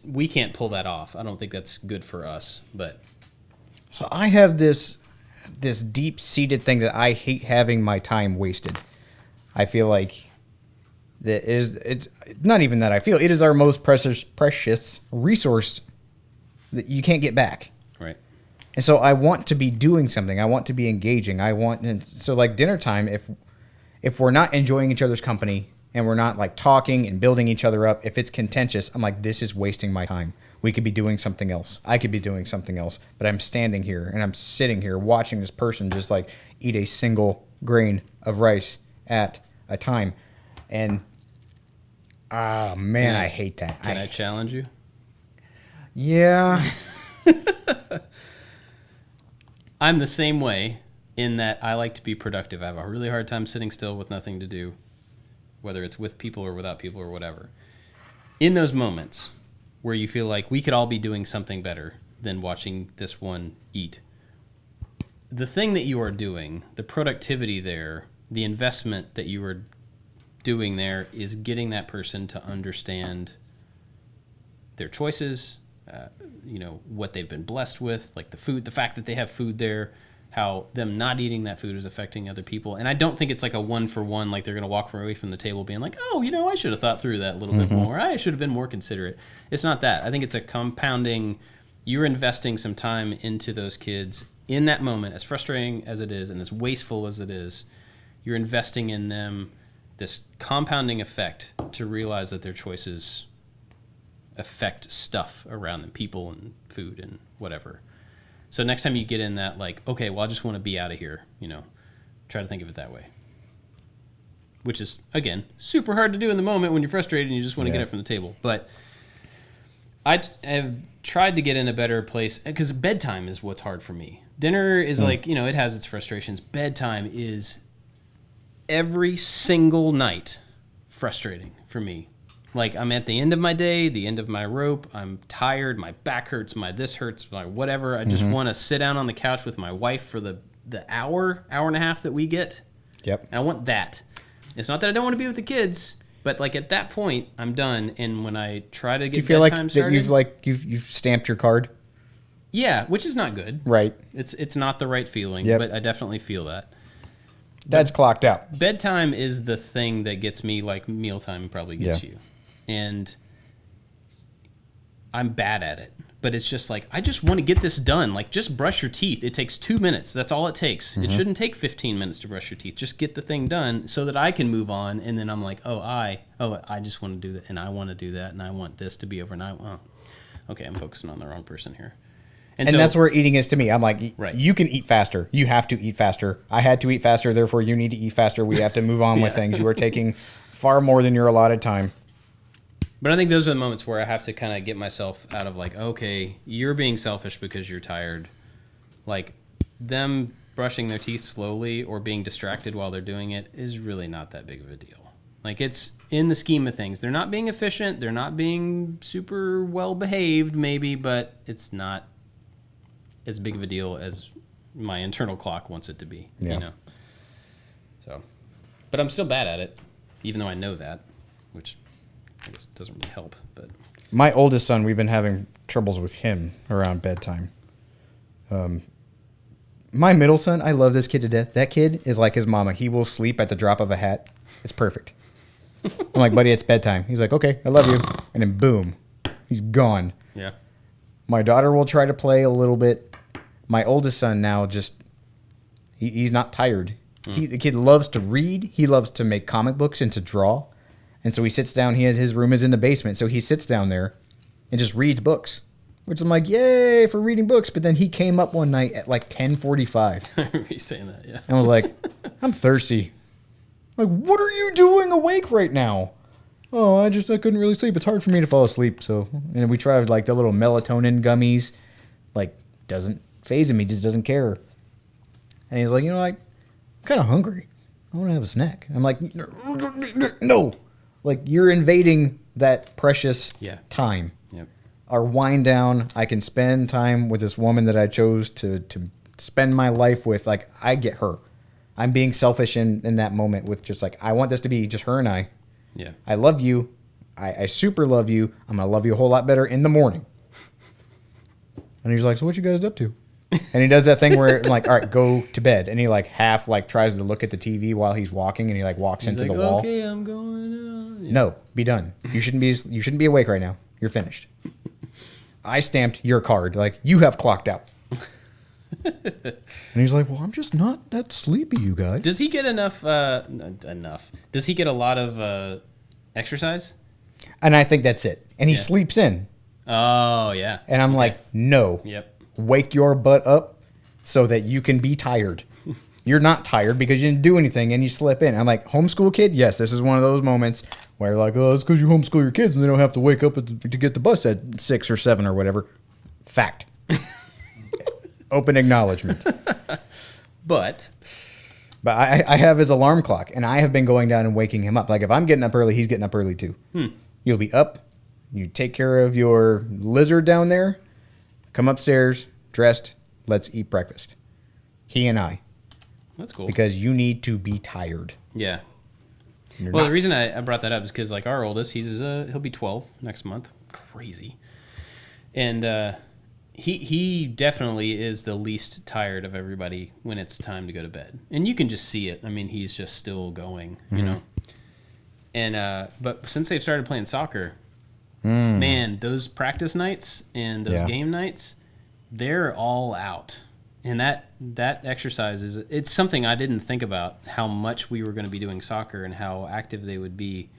we can't pull that off. I don't think that's good for us, but. So I have this deep-seated thing that I hate having my time wasted. I feel like it's not even that I feel, it is our most precious resource that you can't get back. Right. And so I want to be doing something. I want to be engaging. So like dinner time, if we're not enjoying each other's company and we're not like talking and building each other up, if it's contentious, I'm like, this is wasting my time. We could be doing something else. I could be doing something else, but I'm standing here and I'm sitting here watching this person just like eat a single grain of rice at a time. And man, I hate that. Can I challenge you? Yeah. I'm the same way in that I like to be productive. I have a really hard time sitting still with nothing to do, whether it's with people or without people or whatever. In those moments where you feel like we could all be doing something better than watching this one eat, the thing that you are doing, the productivity there, the investment that you are doing there is getting that person to understand their choices, what they've been blessed with, like the food, the fact that they have food there, how them not eating that food is affecting other people. And I don't think it's like a one-for-one, like they're going to walk away from the table being like, oh, I should have thought through that a little bit more. I should have been more considerate. It's not that. I think it's a compounding. You're investing some time into those kids in that moment, as frustrating as it is and as wasteful as it is. You're investing in them this compounding effect to realize that their choices affect stuff around them, people and food and whatever. So next time you get in that, like, okay, well, I just want to be out of here, try to think of it that way. which is, again, super hard to do in the moment when you're frustrated and you just want to get it from the table. But I have tried to get in a better place because bedtime is what's hard for me. Dinner is like, it has its frustrations. Bedtime is every single night frustrating for me. Like, I'm at the end of my day, the end of my rope. I'm tired. My back hurts. My this hurts. My whatever. I just want to sit down on the couch with my wife for the hour and a half that we get. Yep. And I want that. It's not that I don't want to be with the kids, but like at that point, I'm done. And when I try to get Do you feel bedtime like started, you've stamped your card? Yeah, which is not good. Right. It's not the right feeling, but I definitely feel that. That's clocked out. Bedtime is the thing that gets me, like mealtime probably gets you. And I'm bad at it. But it's just like, I just want to get this done. Like, just brush your teeth. It takes 2 minutes. That's all it takes. It shouldn't take 15 minutes to brush your teeth. Just get the thing done so that I can move on. And then I'm like, I just want to do that. And I want to do that. And I want this to be over. And okay, I'm focusing on the wrong person here. And so, that's where eating is to me. I'm like, right. You can eat faster. You have to eat faster. I had to eat faster. Therefore, you need to eat faster. We have to move on with things. You are taking far more than your allotted time. But I think those are the moments where I have to kind of get myself out of like, okay, you're being selfish because you're tired. Like, them brushing their teeth slowly or being distracted while they're doing it is really not that big of a deal. Like, it's in the scheme of things. They're not being efficient. They're not being super well behaved, maybe, but it's not as big of a deal as my internal clock wants it to be. So, but I'm still bad at it, even though I know that, which I guess doesn't really help. But my oldest son, we've been having troubles with him around bedtime. My middle son, I love this kid to death. That kid is like his mama. He will sleep at the drop of a hat. It's perfect. I'm like, buddy, it's bedtime. He's like, okay, I love you. And then boom, he's gone. yeah. My daughter will try to play a little bit. My oldest son now just, he's not tired. The kid loves to read. He loves to make comic books and to draw. And so he sits down. His room is in the basement. So he sits down there and just reads books, which I'm like, yay for reading books. But then he came up one night at like 10:45. I remember you saying that, yeah. And I was like, I'm thirsty. Like, what are you doing awake right now? Oh, I couldn't really sleep. It's hard for me to fall asleep. So, and we tried like the little melatonin gummies. Like, doesn't faze him. He just doesn't care. And he's like, I'm kind of hungry. I want to have a snack. I'm like, no. Like, you're invading that precious time. Yep. Our wind down, I can spend time with this woman that I chose to spend my life with. Like, I get her. I'm being selfish in that moment with just like, I want this to be just her and I. Yeah. I love you. I super love you. I'm going to love you a whole lot better in the morning. And he's like, so what you guys up to? And he does that thing where I'm like, all right, go to bed. And he like half like tries to look at the TV while he's walking, and he like walks into the wall. Okay, I'm going out. Yeah. No, be done. You shouldn't be awake right now. You're finished. I stamped your card. Like, you have clocked out. And he's like, well, I'm just not that sleepy, you guys. Does he get enough? Does he get a lot of exercise? And I think that's it. And he sleeps in. Oh, yeah. And I'm like, no. Yep. Wake your butt up so that you can be tired. You're not tired because you didn't do anything and you slip in. I'm like, homeschool kid? Yes, this is one of those moments where like, oh, it's because you homeschool your kids and they don't have to wake up to get the bus at 6 or 7 or whatever. Fact. Open acknowledgement. But I have his alarm clock, and I have been going down and waking him up. Like, if I'm getting up early, he's getting up early too. You'll be up. You take care of your lizard down there. Come upstairs, dressed. Let's eat breakfast. He and I. That's cool. Because you need to be tired. Yeah. You're Well, not. the reason I brought that up is because like our oldest, he'll be 12 next month. Crazy. And he definitely is the least tired of everybody when it's time to go to bed. And you can just see it. I mean, he's just still going, you know. And but since they've started playing soccer, man, those practice nights and those game nights, they're all out. And that exercise it's something I didn't think about, how much we were going to be doing soccer and how active they would be.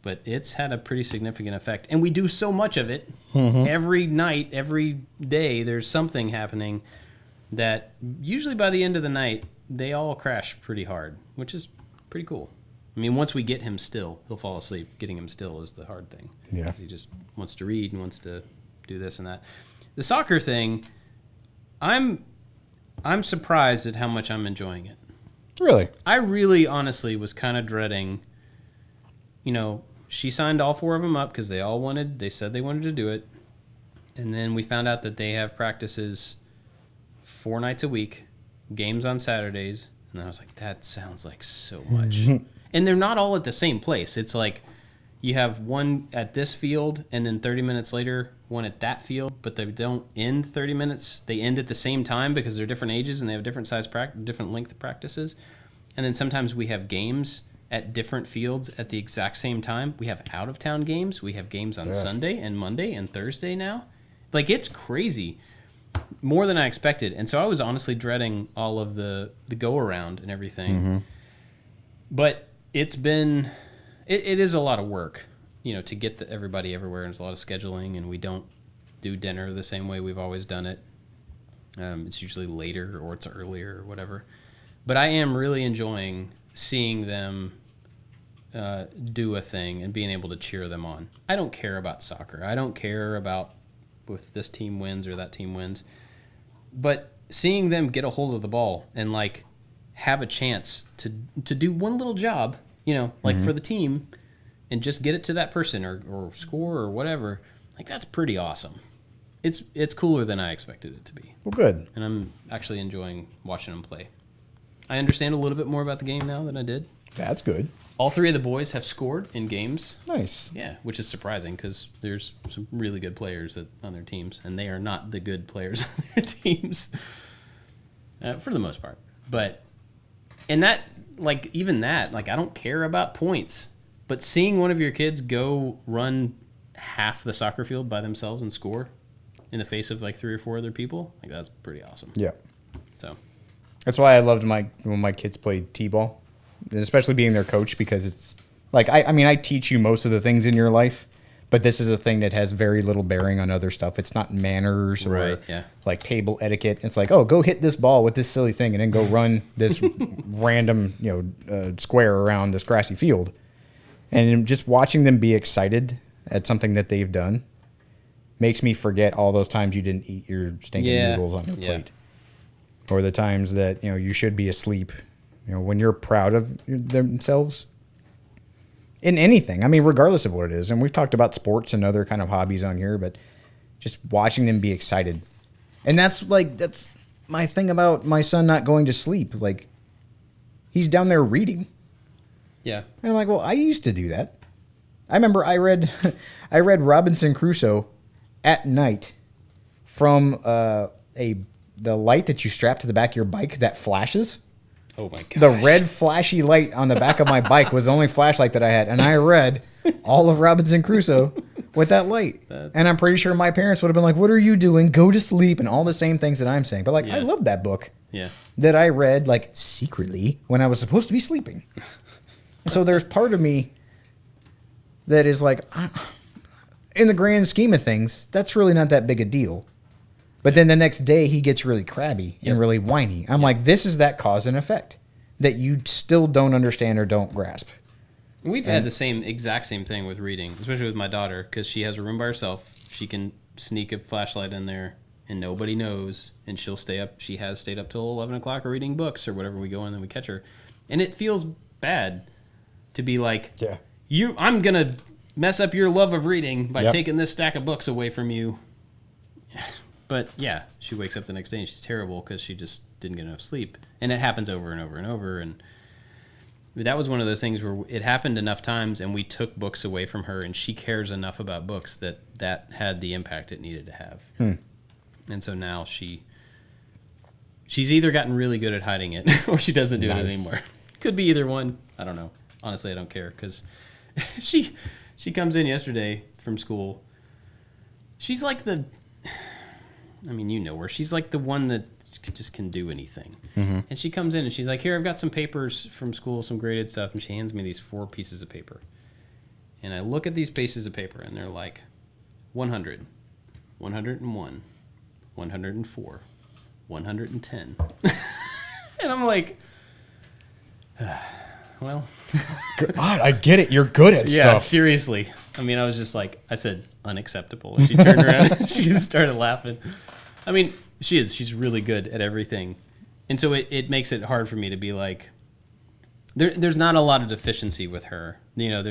But it's had a pretty significant effect. And we do so much of it. Every night, every day, there's something happening that usually by the end of the night, they all crash pretty hard, which is pretty cool. I mean, once we get him still, he'll fall asleep. Getting him still is the hard thing. Yeah. 'Cause he just wants to read and wants to do this and that. The soccer thing, I'm surprised at how much I'm enjoying it. Really? I really honestly was kind of dreading, she signed all 4 of them up because they said they wanted to do it. And then we found out that they have practices 4 nights a week, games on Saturdays. And I was like, that sounds like so much. And they're not all at the same place. It's like you have one at this field and then 30 minutes later, one at that field, but they don't end 30 minutes. They end at the same time because they're different ages and they have different different length practices. And then sometimes we have games at different fields at the exact same time. We have out-of-town games. We have games on Sunday and Monday and Thursday now. Like, it's crazy. More than I expected. And so I was honestly dreading all of the go-around and everything. But it's been... It is a lot of work, to get everybody everywhere. And there's a lot of scheduling, and we don't do dinner the same way we've always done it. It's usually later or it's earlier or whatever. But I am really enjoying seeing them do a thing and being able to cheer them on. I don't care about soccer. I don't care about if this team wins or that team wins. But seeing them get a hold of the ball and, like, have a chance to do one little job, for the team and just get it to that person or score or whatever, like, that's pretty awesome. It's cooler than I expected it to be. Well, good. And I'm actually enjoying watching them play. I understand a little bit more about the game now than I did. That's good. All 3 of the boys have scored in games. Nice. Yeah, which is surprising because there's some really good players on their teams, and they are not the good players on their teams for the most part. But, and that, like, even that, like, I don't care about points, but seeing one of your kids go run half the soccer field by themselves and score in the face of, like, 3 or 4 other people, like, that's pretty awesome. Yeah. So. That's why I loved when my kids played t-ball, and especially being their coach, because it's like I teach you most of the things in your life, but this is a thing that has very little bearing on other stuff. It's not manners or like table etiquette. It's like, oh, go hit this ball with this silly thing and then go run this random square around this grassy field. And just watching them be excited at something that they've done makes me forget all those times you didn't eat your stinking noodles on your plate. Or the times that, you should be asleep, when you're proud of themselves in anything. I mean, regardless of what it is. And we've talked about sports and other kind of hobbies on here, but just watching them be excited. And that's my thing about my son not going to sleep. Like, he's down there reading. Yeah. And I'm like, well, I used to do that. I remember I read Robinson Crusoe at night from the light that you strap to the back of your bike that flashes. Oh my gosh. The red flashy light on the back of my bike was the only flashlight that I had, and I read all of Robinson Crusoe with that light. And I'm pretty sure my parents would have been like, "What are you doing? Go to sleep," and all the same things that I'm saying. But like, I love that book. Yeah. That I read like secretly when I was supposed to be sleeping. And so there's part of me that is like, in the grand scheme of things, that's really not that big a deal. But then the next day, he gets really crabby and really whiny. I'm like, this is that cause and effect that you still don't understand or don't grasp. We've had the exact same thing with reading, especially with my daughter, because she has a room by herself. She can sneak a flashlight in there, and nobody knows. And she'll stay up. She has stayed up till 11 o'clock reading books or whatever. We go in and we catch her. And it feels bad to be like, I'm going to mess up your love of reading by taking this stack of books away from you. But, yeah, she wakes up the next day and she's terrible because she just didn't get enough sleep. And it happens over and over and over. And that was one of those things where it happened enough times and we took books away from her, and she cares enough about books that had the impact it needed to have. And so now she's either gotten really good at hiding it or she doesn't do it anymore. Could be either one. I don't know. Honestly, I don't care because she comes in yesterday from school. She's like you know her. She's like the one that just can do anything. Mm-hmm. And she comes in and she's like, here, I've got some papers from school, some graded stuff. And she hands me these 4 pieces of paper. And I look at these pieces of paper and they're like 100, 101, 104, 110. And I'm like, well, God, I get it. You're good at yeah, stuff. seriously. I mean, I was just like, I said, unacceptable. And she turned around and she just started laughing. I mean, she's really good at everything. And so it makes it hard for me to be like, there's not a lot of deficiency with her. You know,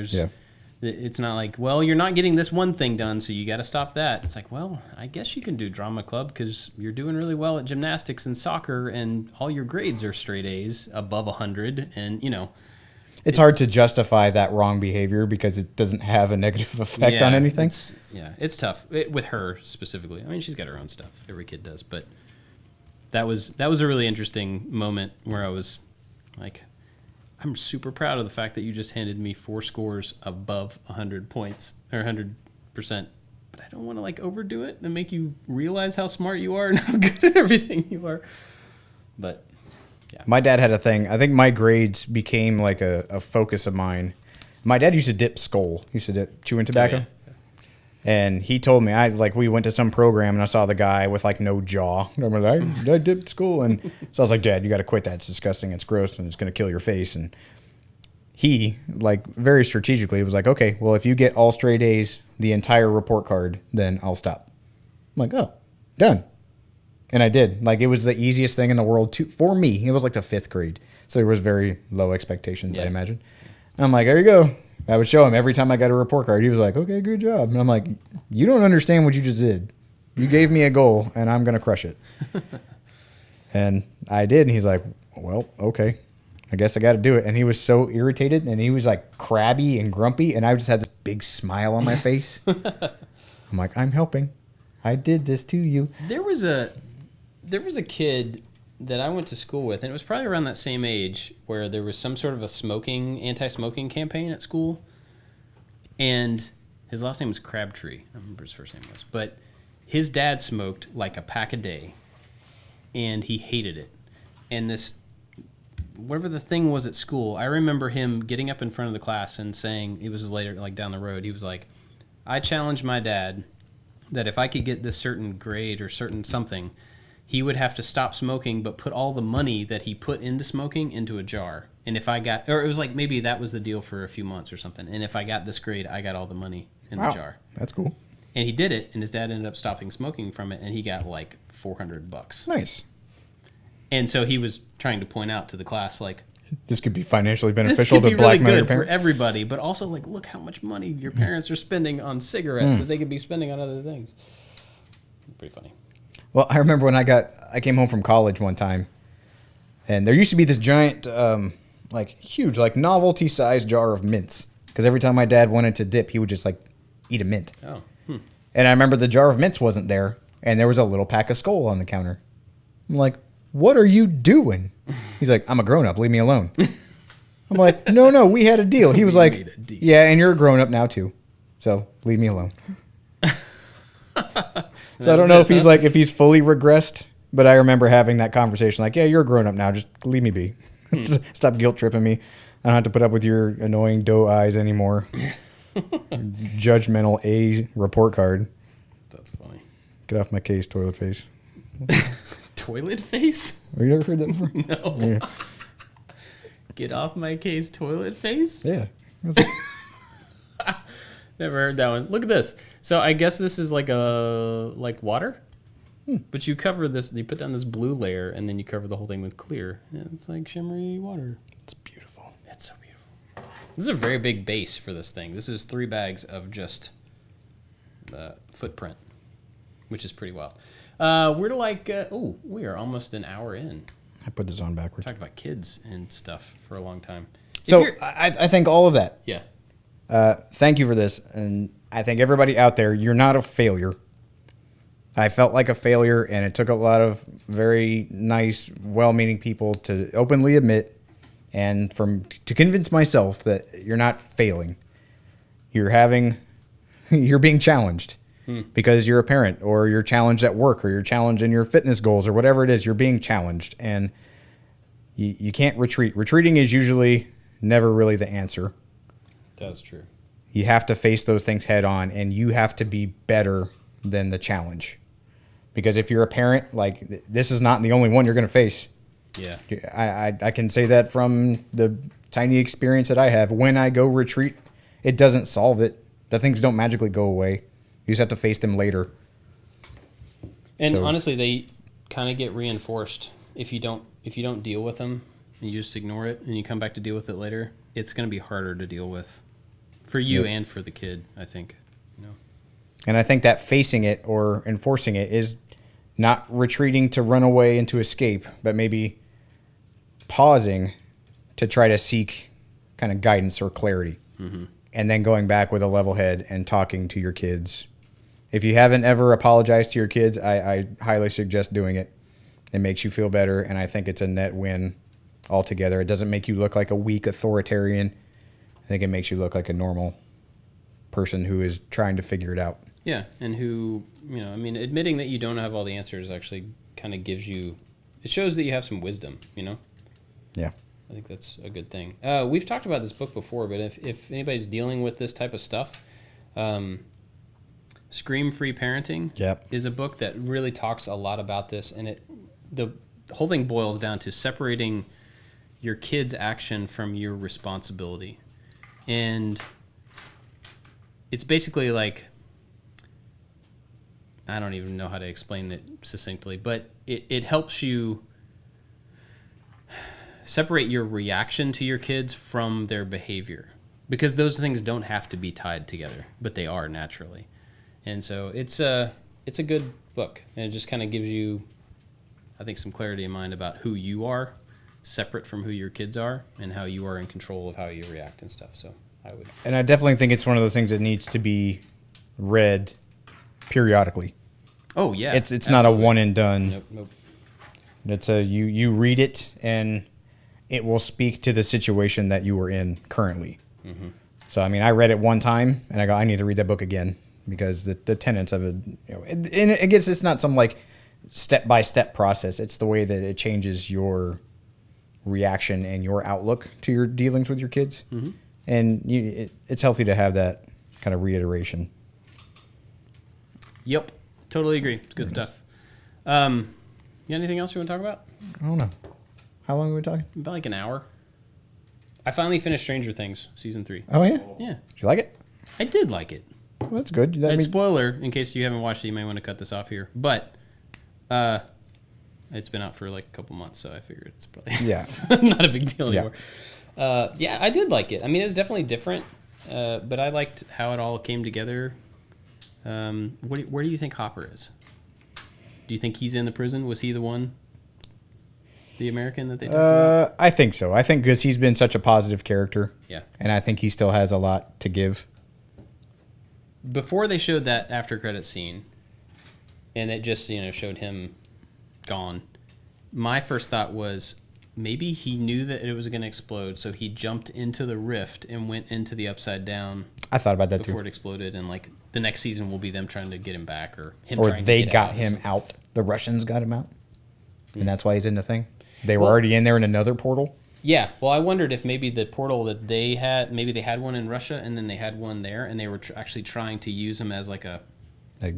it's not like, well, you're not getting this one thing done, so you got to stop that. It's like, well, I guess you can do drama club because you're doing really well at gymnastics and soccer, and all your grades are straight A's above 100, and you know. It's hard to justify that wrong behavior because it doesn't have a negative effect on anything. It's tough with her specifically. I mean, she's got her own stuff. Every kid does, but that was a really interesting moment where I was like, I'm super proud of the fact that you just handed me 4 scores above 100 points or 100%, but I don't want to like overdo it and make you realize how smart you are and how good at everything you are. But yeah. My dad had a thing. I think my grades became like a focus of mine. My dad used to dip skull. He used to dip chewing tobacco. Oh, yeah. And he told me, we went to some program and I saw the guy with like no jaw. And I'm like, I dipped skull. And so I was like, Dad, you got to quit that. It's disgusting. It's gross and it's going to kill your face. And he, like, very strategically was like, okay, well, if you get all straight A's, the entire report card, then I'll stop. I'm like, oh, done. And I did. Like, it was the easiest thing in the world for me. It was like the 5th grade. So there was very low expectations, I imagine. And I'm like, there you go. I would show him every time I got a report card. He was like, okay, good job. And I'm like, you don't understand what you just did. You gave me a goal, and I'm going to crush it. And I did. And he's like, well, okay. I guess I got to do it. And he was so irritated, and he was like crabby and grumpy, and I just had this big smile on my face. I'm like, I'm helping. I did this to you. There was a kid that I went to school with, and it was probably around that same age, where there was some sort of a anti-smoking campaign at school, and his last name was Crabtree. I don't remember his first name was, but his dad smoked like a pack a day, and he hated it. And this, whatever the thing was at school, I remember him getting up in front of the class and saying, it was later, like down the road, he was like, I challenged my dad that if I could get this certain grade or certain something, he would have to stop smoking, but put all the money that he put into smoking into a jar. And if I got, or it was like maybe that was the deal for a few months or something. And if I got this grade, I got all the money in the jar. That's cool. And he did it, and his dad ended up stopping smoking from it, and he got like $400. Nice. And so he was trying to point out to the class, like, this could be financially beneficial this could to be blackmail really your good for parents. everybody, but also like, look how much money your parents are spending on cigarettes that they could be spending on other things. Pretty funny. Well, I remember when I came home from college one time, and there used to be this giant, huge, like novelty-sized jar of mints. Because every time my dad wanted to dip, he would just like eat a mint. Oh. And I remember the jar of mints wasn't there, and there was a little pack of Skull on the counter. I'm like, what are you doing? He's like, I'm a grown-up. Leave me alone. I'm like, no, we had a deal. He was like, yeah, and you're a grown-up now too. So leave me alone. So I don't know if he's fully regressed, but I remember having that conversation like, yeah, you're a grown-up now. Just leave me be. Stop guilt-tripping me. I don't have to put up with your annoying doe eyes anymore. Judgmental A report card. That's funny. Get off my case, toilet face. Toilet face? Have you ever heard that before? No. Yeah. Get off my case, toilet face? Yeah. Never heard that one. Look at this. So I guess this is like water, but you cover this. You put down this blue layer, and then you cover the whole thing with clear. Yeah, it's like shimmery water. It's beautiful. It's so beautiful. This is a very big base for this thing. This is 3 bags of just footprint, which is pretty wild. We are almost an hour in. I put this on backwards. Talked about kids and stuff for a long time. So I think all of that. Yeah. Thank you for this. And I think everybody out there, you're not a failure. I felt like a failure, and it took a lot of very nice, well-meaning people to openly admit and to convince myself that you're not failing. You're being challenged because you're a parent, or you're challenged at work, or you're challenged in your fitness goals, or whatever it is. You're being challenged, and you can't retreat. Retreating is usually never really the answer. That's true. You have to face those things head on, and you have to be better than the challenge. Because if you're a parent, like, this is not the only one you're going to face. Yeah. I can say that from the tiny experience that I have. When I go retreat, it doesn't solve it. The things don't magically go away. You just have to face them later. And So- honestly, they kind of get reinforced if you don't deal with them and you just ignore it and you come back to deal with it later. It's going to be harder to deal with for you and for the kid, I think. You know. And I think that facing it or enforcing it is not retreating to run away and to escape, but maybe pausing to try to seek kind of guidance or clarity. Mm-hmm. And then going back with a level head and talking to your kids. If you haven't ever apologized to your kids, I highly suggest doing it. It makes you feel better, and I think it's a net win altogether. It doesn't make you look like a weak authoritarian. I think it makes you look like a normal person who is trying to figure it out. Yeah, and who, I mean, admitting that you don't have all the answers actually kind of gives you, it shows that you have some wisdom, Yeah. I think that's a good thing. We've talked about this book before, but if anybody's dealing with this type of stuff, Scream-Free Parenting is a book that really talks a lot about this, and the whole thing boils down to separating your kid's action from your responsibility. And it's basically like, I don't even know how to explain it succinctly, but it helps you separate your reaction to your kids from their behavior, because those things don't have to be tied together, but they are naturally. And so it's a good book, and it just kind of gives you, I think, some clarity in mind about who you are separate from who your kids are and how you are in control of how you react and stuff. So And I definitely think it's one of those things that needs to be read periodically. Oh yeah. It's not a one and done. Nope. It's you read it and it will speak to the situation that you were in currently. Mm-hmm. So I mean, I read it one time and I go, I need to read that book again, because the tenets of it, and I guess it's not some like step by step process. It's the way that it changes your reaction and your outlook to your dealings with your kids. Mm-hmm. And it's healthy to have that kind of reiteration. Yep. Totally agree. It's good stuff. You got anything else you want to talk about? I don't know. How long are we talking? About like an hour. I finally finished Stranger Things season 3. Oh yeah. Yeah. Did you like it? I did like it. Well, that's good. And spoiler, in case you haven't watched it, you may want to cut this off here. But it's been out for like a couple months, so I figured it's probably not a big deal anymore. Yeah, I did like it. I mean, it was definitely different, but I liked how it all came together. Where do you think Hopper is? Do you think he's in the prison? Was he the one? The American that they talked about? I think so. I think because he's been such a positive character. Yeah. And I think he still has a lot to give. Before they showed that after credit scene, and it just, showed him gone, my first thought was maybe he knew that it was going to explode, so he jumped into the rift and went into the Upside Down. I thought about that before too. It exploded, and like the next season will be them trying to get him back, or him Or trying they to get got out him out. The Russians got him out. And that's why he's in the thing. They were already in there in another portal. Yeah, well, I wondered if maybe the portal that they had, maybe they had one in Russia, and then they had one there, and they were actually trying to use them as like a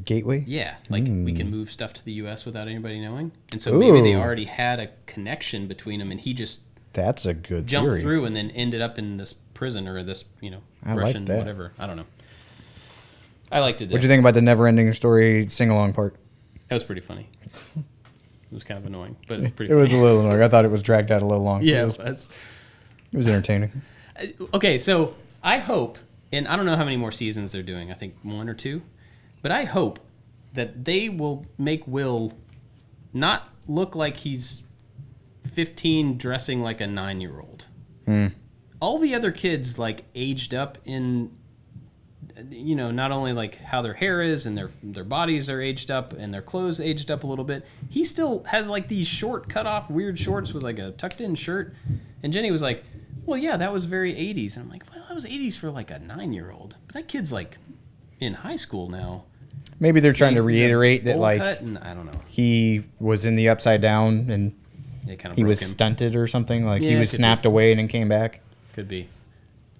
gateway? Yeah, like we can move stuff to the U.S. without anybody knowing. And so maybe they already had a connection between them, and he just That's a good jumped theory. through and then ended up in this prison or this, I Russian like that. whatever. I don't know. I liked it. What'd you think about the never-ending story sing-along part? That was pretty funny. It was kind of annoying, but pretty It funny. was a little annoying. I thought it was dragged out a little long. Yeah, It was entertaining. Okay, so I hope, and I don't know how many more seasons they're doing. I think 1 or 2. But I hope that they will make Will not look like he's 15 dressing like a 9-year-old. All the other kids like aged up in, not only like how their hair is and their bodies are aged up and their clothes aged up a little bit. He still has like these short cut off weird shorts with like a tucked in shirt. And Jenny was like, well, yeah, that was very 80s. And I'm like, well, that was 80s for like a 9-year-old. But that kid's like in high school now. Maybe they're trying to reiterate that, Bowl like, cut, and I don't know. he was in the Upside Down and It kind of he broke was him. stunted or something. Like, Yeah, he was could snapped be. away and then came back. Could be.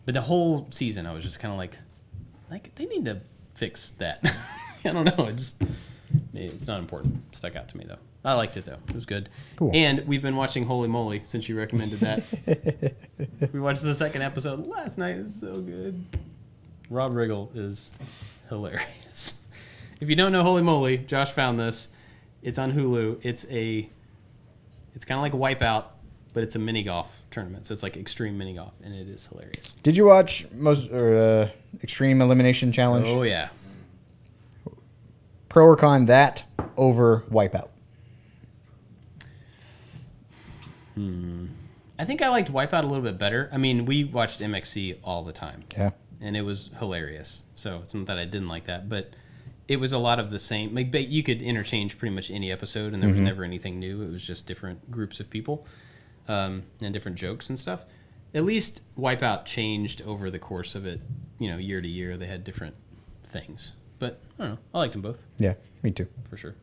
But the whole season, I was just kind of like, they need to fix that. I don't know. It's not important. Stuck out to me, though. I liked it though. It was good. Cool. And we've been watching Holy Moly since you recommended that. We watched the second episode last night. It's so good. Rob Riggle is hilarious. If you don't know Holy Moly, Josh found this. It's on Hulu. It's kind of like Wipeout, but it's a mini golf tournament. So it's like extreme mini golf, and it is hilarious. Did you watch Extreme Elimination Challenge? Oh yeah. Pro or con that over Wipeout? I think I liked Wipeout a little bit better. I mean, we watched MXC all the time. Yeah. And it was hilarious. So it's not that I didn't like that, but it was a lot of the same. Like, but you could interchange pretty much any episode, and there was never anything new. It was just different groups of people and different jokes and stuff. At least Wipeout changed over the course of it. Year to year, they had different things. But I don't know. I liked them both Yeah, me too. for sure.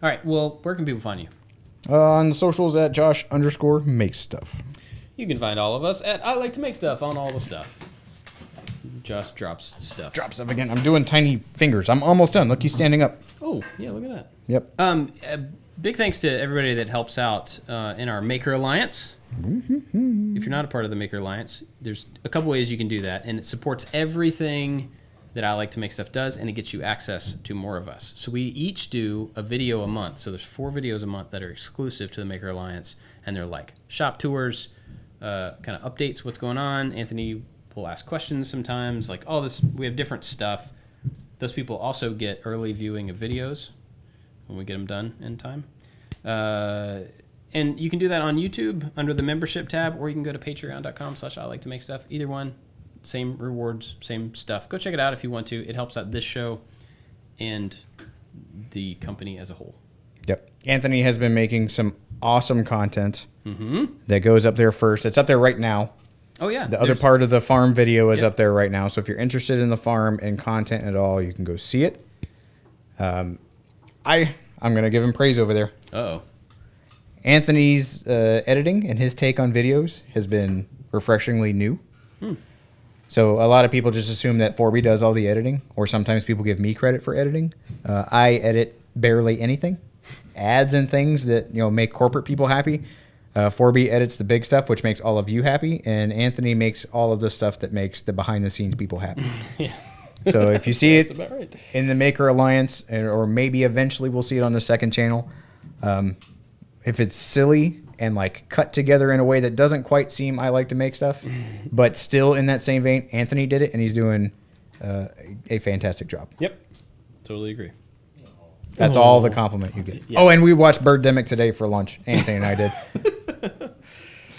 All right. Well, where can people find you? On the socials at Josh_makes_stuff. You can find all of us at I Like to Make Stuff on all the stuff. Josh drops stuff. Drop stuff again. I'm doing tiny fingers. I'm almost done. Look, he's standing up. Oh, yeah, look at that. Yep. Big thanks to everybody that helps out in our Maker Alliance. If you're not a part of the Maker Alliance, there's a couple ways you can do that, and it supports everything that I Like to Make Stuff does, and it gets you access to more of us. So we each do a video a month. So there's 4 videos a month that are exclusive to the Maker Alliance, and they're like shop tours, kind of updates, what's going on. Anthony will ask questions sometimes, like all this. We have different stuff. Those people also get early viewing of videos when we get them done in time. And you can do that on YouTube under the membership tab, or you can go to patreon.com/I Like to Make Stuff. Either one. Same rewards, same stuff. Go check it out if you want to. It helps out this show and the company as a whole. Yep. Anthony has been making some awesome content that goes up there first. It's up there right now. Oh, yeah. The other part of the farm video is Yep. up there right now. So if you're interested in the farm and content at all, you can go see it. I'm going to give him praise over there. Uh-oh. Anthony's editing and his take on videos has been refreshingly new. So a lot of people just assume that 4B does all the editing, or sometimes people give me credit for editing. I edit barely anything. Ads and things that make corporate people happy. 4B edits the big stuff, which makes all of you happy, and Anthony makes all of the stuff that makes the behind-the-scenes people happy. Yeah. So if you see it That's about right. in the Maker Alliance, or maybe eventually we'll see it on the second channel, if it's silly and like cut together in a way that doesn't quite seem I Like to Make Stuff, but still in that same vein, Anthony did it, and he's doing a fantastic job. Yep. Totally agree. That's all the compliment you get. Yeah. Oh, and we watched Birdemic today for lunch. Anthony and I did.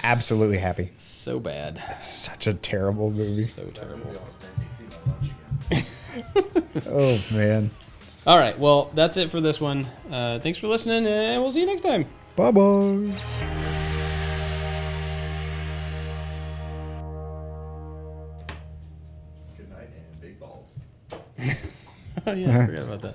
Absolutely happy. So bad. Such a terrible movie. So terrible. Oh, man. All right. Well, that's it for this one. Thanks for listening, and we'll see you next time. Bye-bye. Good night and big balls. Oh, yeah. I forgot about that.